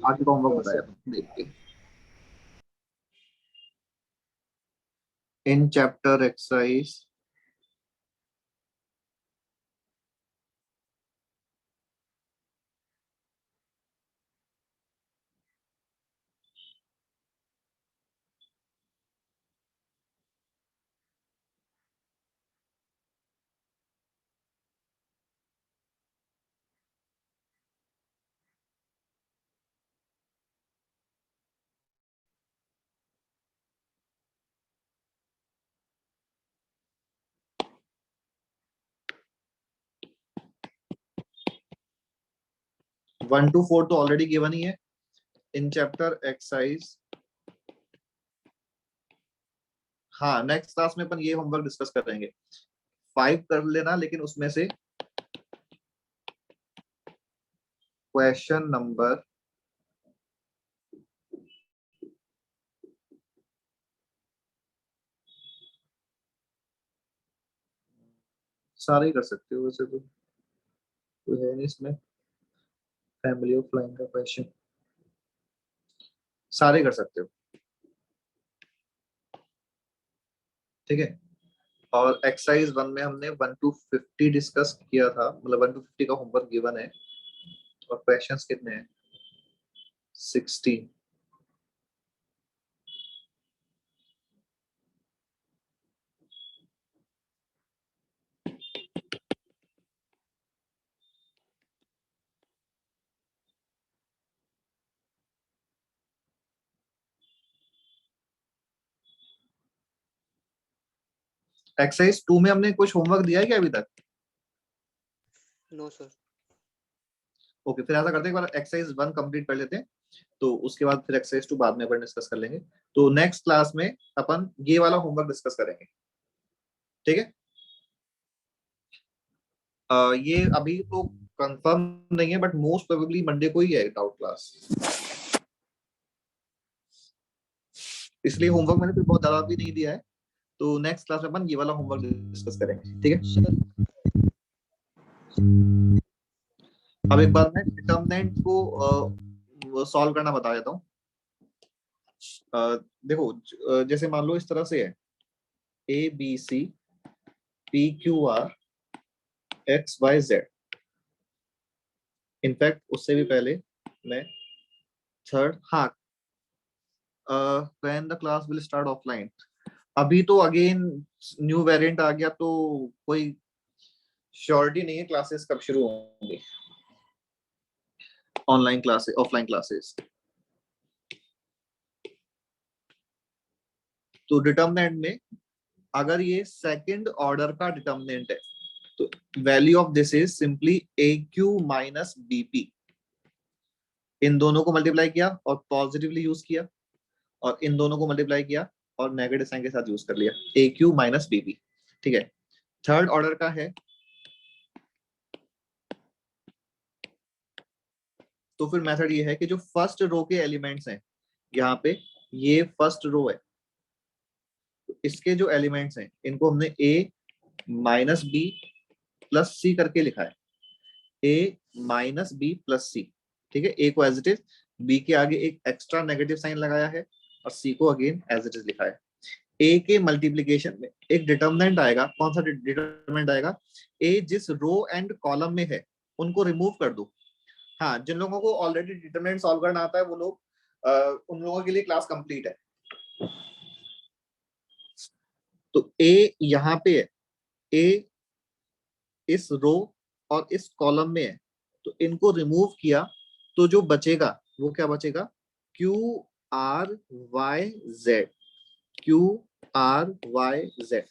आगे का होमवर्क बताया देखिए। In chapter exercise one two four तो ऑलरेडी गिवन ही है। इन चैप्टर एक्सरसाइज हाँ नेक्स्ट क्लास में अपन ये होमवर्क डिस्कस करेंगे। 5 कर लेना, लेकिन उसमें से क्वेश्चन नंबर सारे ही कर सकते हो, वैसे तो कोई है नहीं इसमें। फैमिली ऑफ लाइन का क्वेश्चन सारे कर सकते हो, ठीक है। और एक्सरसाइज 1 में हमने 1 to 50 डिस्कस किया था, मतलब 1 to 50 का होमवर्क गिवन है और क्वेश्चंस कितने हैं 16। एक्सरसाइज 2 में हमने कुछ होमवर्क दिया है क्या अभी तक? No sir. ओके, फिर ऐसा करते हैं, एक बार एक्सरसाइज 1 कंप्लीट कर लेते हैं, तो उसके बाद फिर एक्सरसाइज 2 बाद में अपन डिस्कस कर लेंगे। तो नेक्स्ट क्लास में अपन ये वाला होमवर्क डिस्कस करेंगे, ठीक है? ये अभी तो कंफर्म नहीं है, बट मोस्ट प्रोबेबली मंडे को ही है डाउट क्लास, इसलिए होमवर्क मैंने फिर बहुत ज्यादा भी नहीं दिया है। तो नेक्स्ट क्लास में अपन ये वाला होमवर्क डिस्कस करेंगे, ठीक है? अब एक बार मैं डिटरमिनेंट को सॉल्व करना बता देता हूँ। देखो, जैसे मान लो इस तरह से है, A B C P Q R X Y Z. In fact उससे भी पहले मैं थर्ड, हाँ, when the class will start offline. अभी तो अगेन न्यू वेरिएंट आ गया, तो कोई श्योरिटी नहीं है क्लासेस कब शुरू होंगी, ऑनलाइन क्लासेस ऑफलाइन क्लासेस। तो डिटरमिनेंट में अगर ये सेकंड ऑर्डर का डिटरमिनेंट है, तो value of this is simply A Q minus B P. इन दोनों को मल्टीप्लाई किया और पॉजिटिवली यूज किया, और इन दोनों को मल्टीप्लाई किया और नेगेटिव साइन के साथ यूज कर लिया, ए क्यू माइनस बीपी, ठीक है? थर्ड ऑर्डर का है, तो फिर मेथड ये है कि जो फर्स्ट रो के एलिमेंट्स हैं, यहाँ पे ये फर्स्ट रो है, तो इसके जो एलिमेंट्स हैं इनको हमने ए माइनस बी प्लस सी करके लिखा है, ए माइनस बी प्लस सी, ठीक है? ए को एज इट इज, बी के आगे एक एक्स्ट्रा नेगेटिव साइन लगाया है, और सी को अगेन एज इट इज लिखा है। ए के मल्टीप्लीकेशन में एक डिटरमिनेंट आएगा, कौन सा डिटरमिनेंट आएगा? ए जिस रो एंड कॉलम में है उनको रिमूव कर दो। हाँ, जिन लोगों को ऑलरेडी डिटरमिनेंट सॉल्व करना आता है वो लोग, उन लोगों के लिए क्लास कंप्लीट है। तो ए यहाँ पे है, ए इस रो और इस कॉलम में है, तो इनको रिमूव किया तो जो बचेगा वो क्या बचेगा? Q R Y Z, Q R Y Z.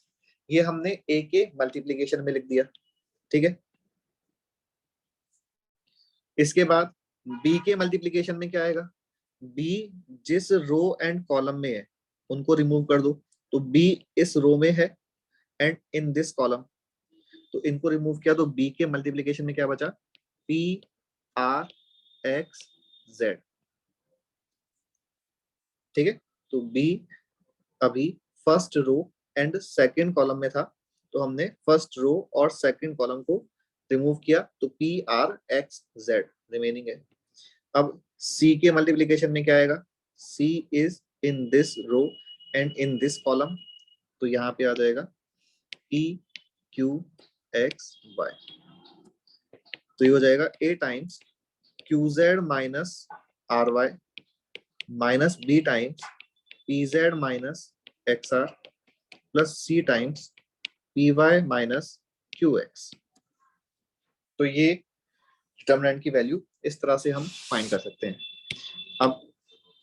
ये हमने ए के मल्टीप्लीकेशन में लिख दिया, ठीक है? इसके बाद बी के मल्टीप्लीकेशन में क्या आएगा? बी जिस रो एंड कॉलम में है उनको रिमूव कर दो, तो बी इस रो में है एंड इन दिस कॉलम, तो इनको रिमूव किया तो बी के मल्टीप्लीकेशन में क्या बचा? पी आर एक्स जेड, ठीक है? तो बी अभी first row and second column में था, तो हमने फर्स्ट रो और सेकंड कॉलम को रिमूव किया, तो P R X Z remaining है। अब सी के मल्टीप्लीकेशन में क्या आएगा? C is in this row and in this column, तो यहाँ पे आ जाएगा पी क्यू एक्स वाई, तो ये हो जाएगा A times Q Z minus R Y minus B times P Z minus X R plus C times P Y minus Q X. तो ये डिटरमिनेंट की वैल्यू इस तरह से हम फाइंड कर सकते हैं। अब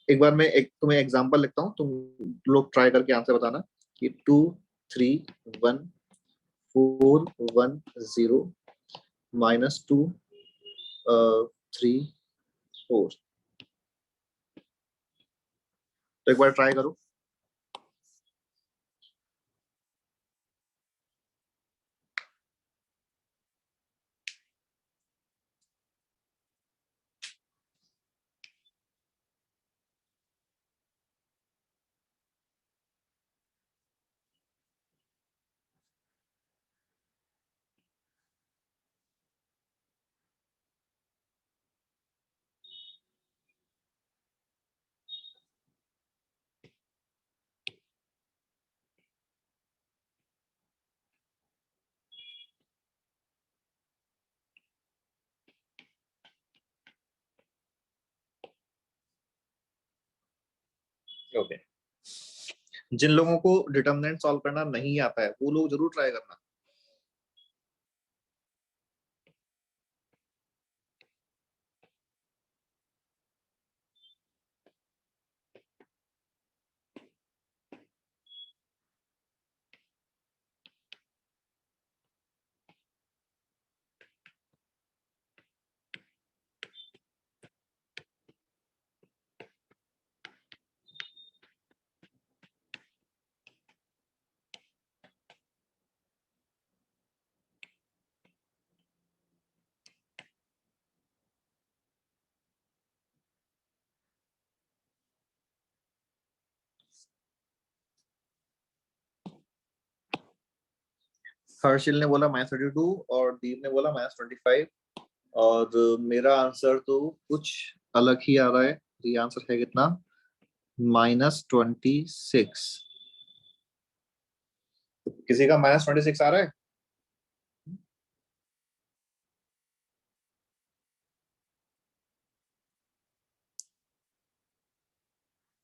एक बार मैं तुम्हें एग्जांपल लिखता हूँ, तुम लोग ट्राई करके आंसर बताना कि 2 3 1 4 1 0 माइनस 2 3 4। तो एक बार ट्राई करो। ओके, जिन लोगों को डिटरमिनेंट सॉल्व करना नहीं आता है वो लोग जरूर ट्राई करना। हर्षिल ने बोला -32 और दीप ने बोला -25 और मेरा आंसर तो कुछ अलग ही आ रहा है। ये आंसर है कितना? -26। किसी का -26 आ रहा है?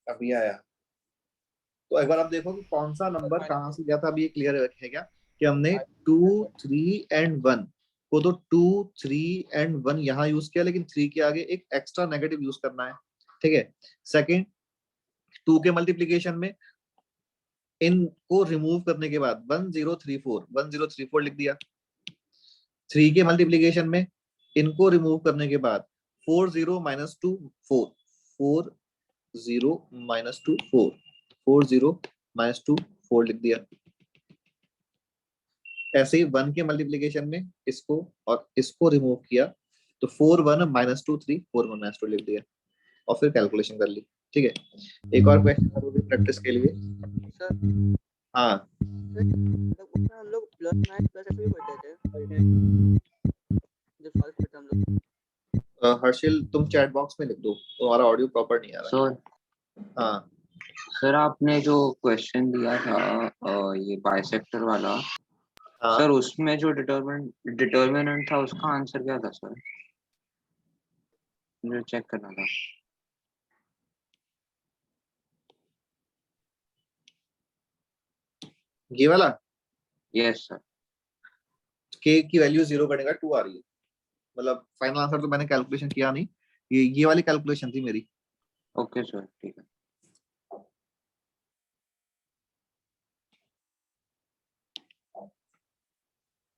अभी आया। तो एक बार आप देखो कि कौन सा नंबर कहाँ से गया था। अभी ये क्लियर है क्या कि हमने 2, 3 एंड 1 को तो 2, 3 एंड 1 यहाँ यूज किया, लेकिन 3 के आगे एक एक्स्ट्रा नेगेटिव यूज करना है। ठीक है। सेकंड, 2 के मल्टीप्लीकेशन में इनको रिमूव करने के बाद 1034 लिख दिया। 3 के मल्टीप्लीकेशन में इनको रिमूव करने के बाद 40 - 2 4 40 - 2 4 40 - 2 4 लिख दिया। ऐसे ही 1 के मल्टीप्लीकेशन में इसको और इसको रिमूव किया तो 4 1 - 2 3 4 1 - 2 लिख दिया और फिर कैलकुलेशन कर ली। ठीक है। एक और क्वेश्चन करोगे प्रैक्टिस के लिए? सर हाँ मतलब उसमें हम लोग प्लस माइनस प्लस ऐसे भी करते थे जब सॉल्व करते हम लोग। हर्षिल तुम चैट बॉक्स में लिख दो, तुम्हारा ऑडियो प्रॉपर नहीं आ रहा। सर हाँ सर आपने जो क्वेश्चन दिया था ये बाइसेक्टर वाला, हाँ सर उसमें जो डिटर्मिनेंट था उसका आंसर क्या था सर? मुझे चेक करना था। ये वाला यस सर। k की वैल्यू 0 करने का 2 आ रही है। मतलब फाइनल आंसर तो मैंने कैलकुलेशन किया नहीं, ये वाली कैलकुलेशन थी मेरी। ओके सर ठीक है।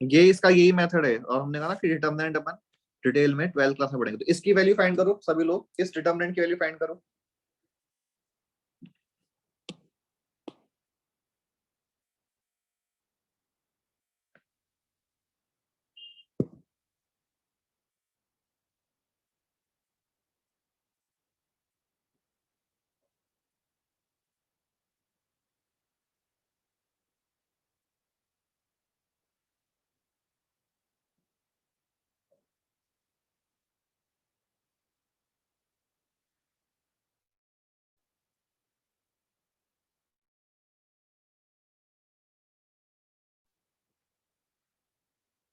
ये इसका यही मेथड है और हमने कहा ना कि डिटर्मिनेंट अपन डिटेल में 12th क्लास में पढ़ेंगे। तो इसकी वैल्यू फाइंड करो सभी लोग, इस डिटर्मिनेंट की वैल्यू फाइंड करो।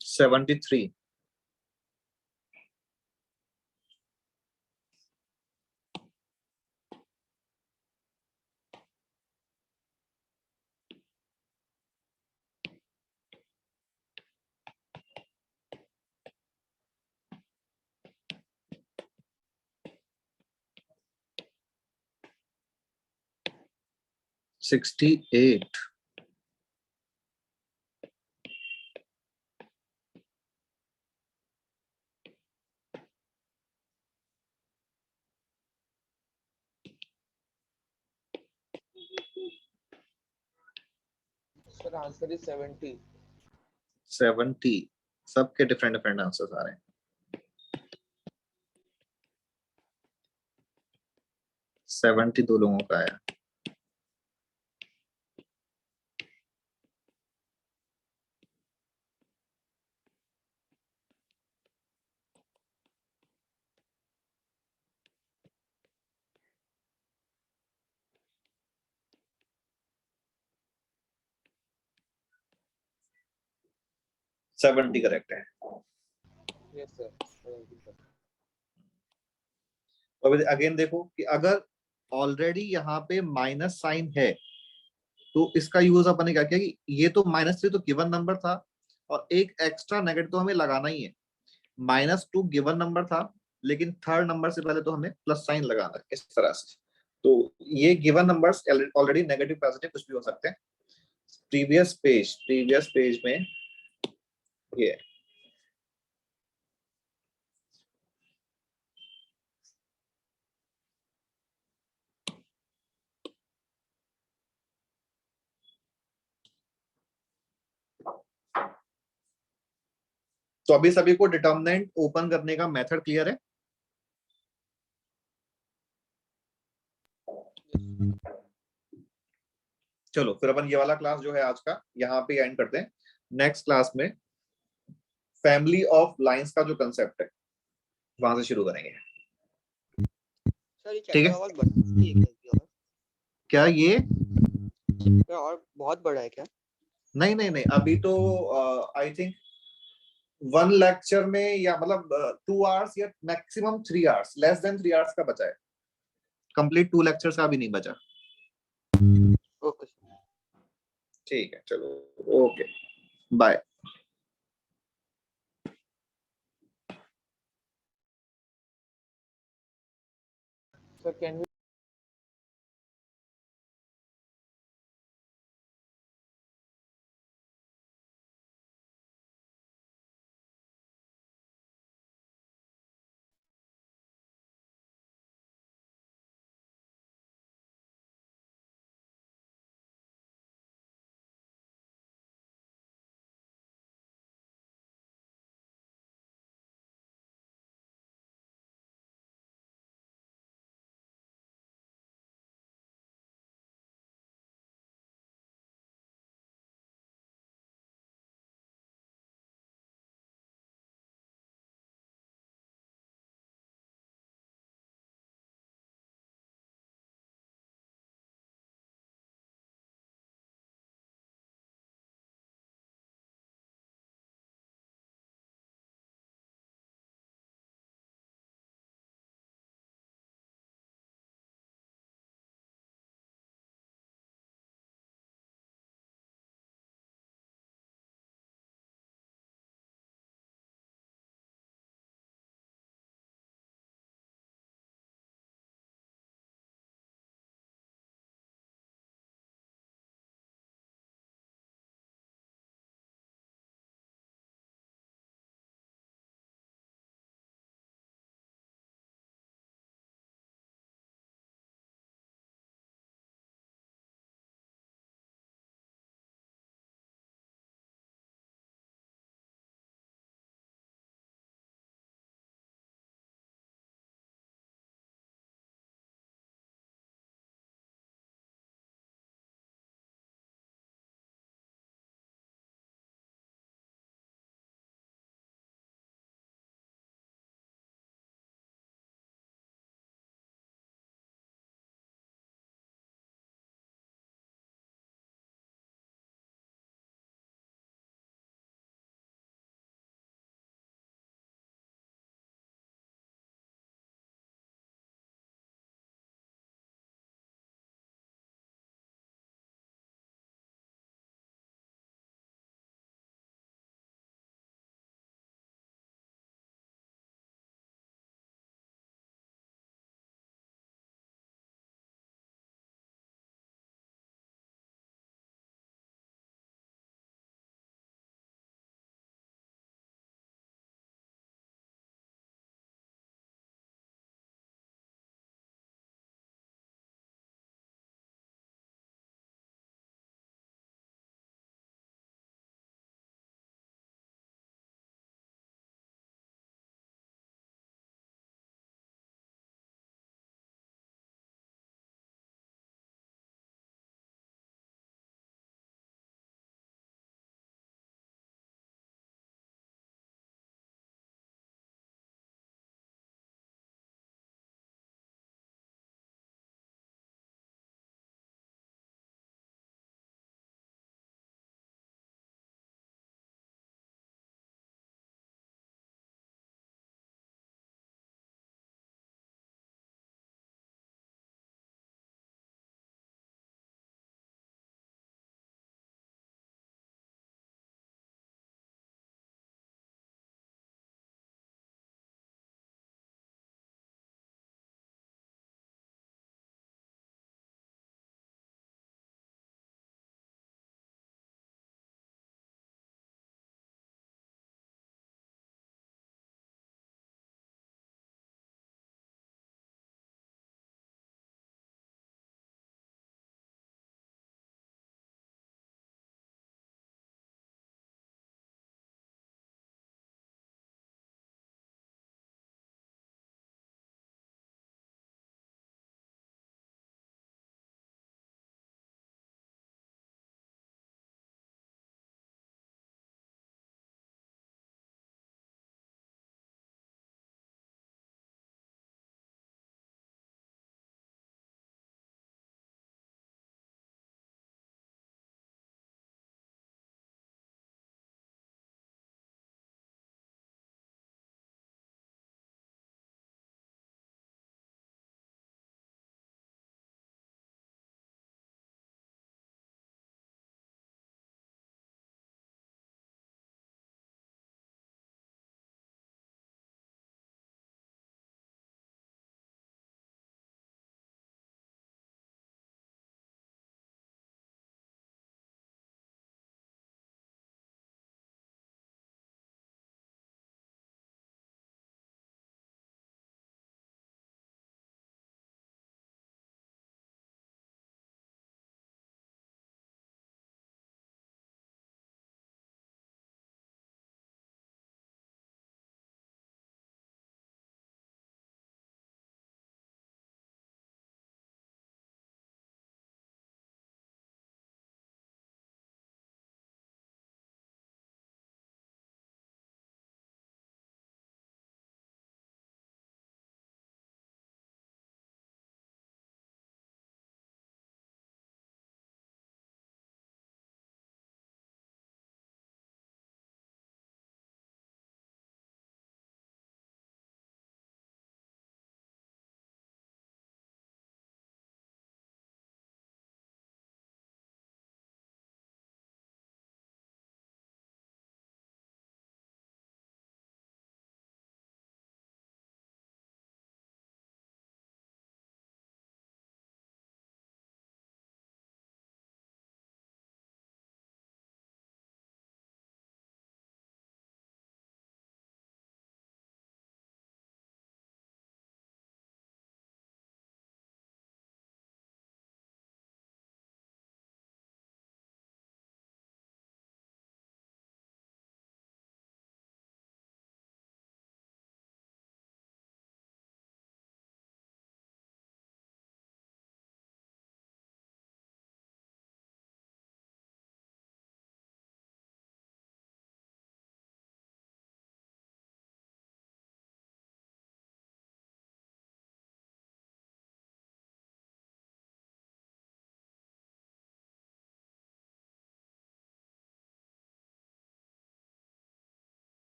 Seventy three. Sixty eight. Sir answer is 70। 70। सबके डिफरेंट डिफरेंट आंसर्स आ रहे हैं। 72 लोगों का आया। सेवेंटी करेक्ट है। Yes sir. अभी अगेन देखो कि अगर ऑलरेडी यहाँ पे माइनस साइन है तो इसका यूज अपन ने क्या किया कि ये तो -3 तो गिवन नंबर था और एक एक्स्ट्रा नेगेटिव तो हमें लगाना ही है। -2 गिवन नंबर था लेकिन थर्ड नंबर से पहले तो हमें प्लस साइन लगाना है इस तरह से। तो ये given numbers already negative positive कुछ भी हो सकते हैं। प्रीवियस पेज में ये तो अभी सभी को डिटर्मिनेंट ओपन करने का मेथड क्लियर है? चलो फिर अपन ये वाला क्लास जो है आज का यहाँ पे एंड करते हैं। नेक्स्ट क्लास में फैमिली ऑफ लाइंस का जो कंसेप्ट है वहां से शुरू करेंगे। सर ये ठीक है। चैप्टर और बड़ा है क्या ये क्या और बहुत बड़ा है क्या? नहीं नहीं नहीं, अभी तो आई थिंक 1 लेक्चर में या मतलब 2 आवर्स या maximum 3 hours, less than 3 hours का बचा है, कंप्लीट 2 लेक्चर्स का भी नहीं बचा। ओके ठीक है, चलो okay bye. So can we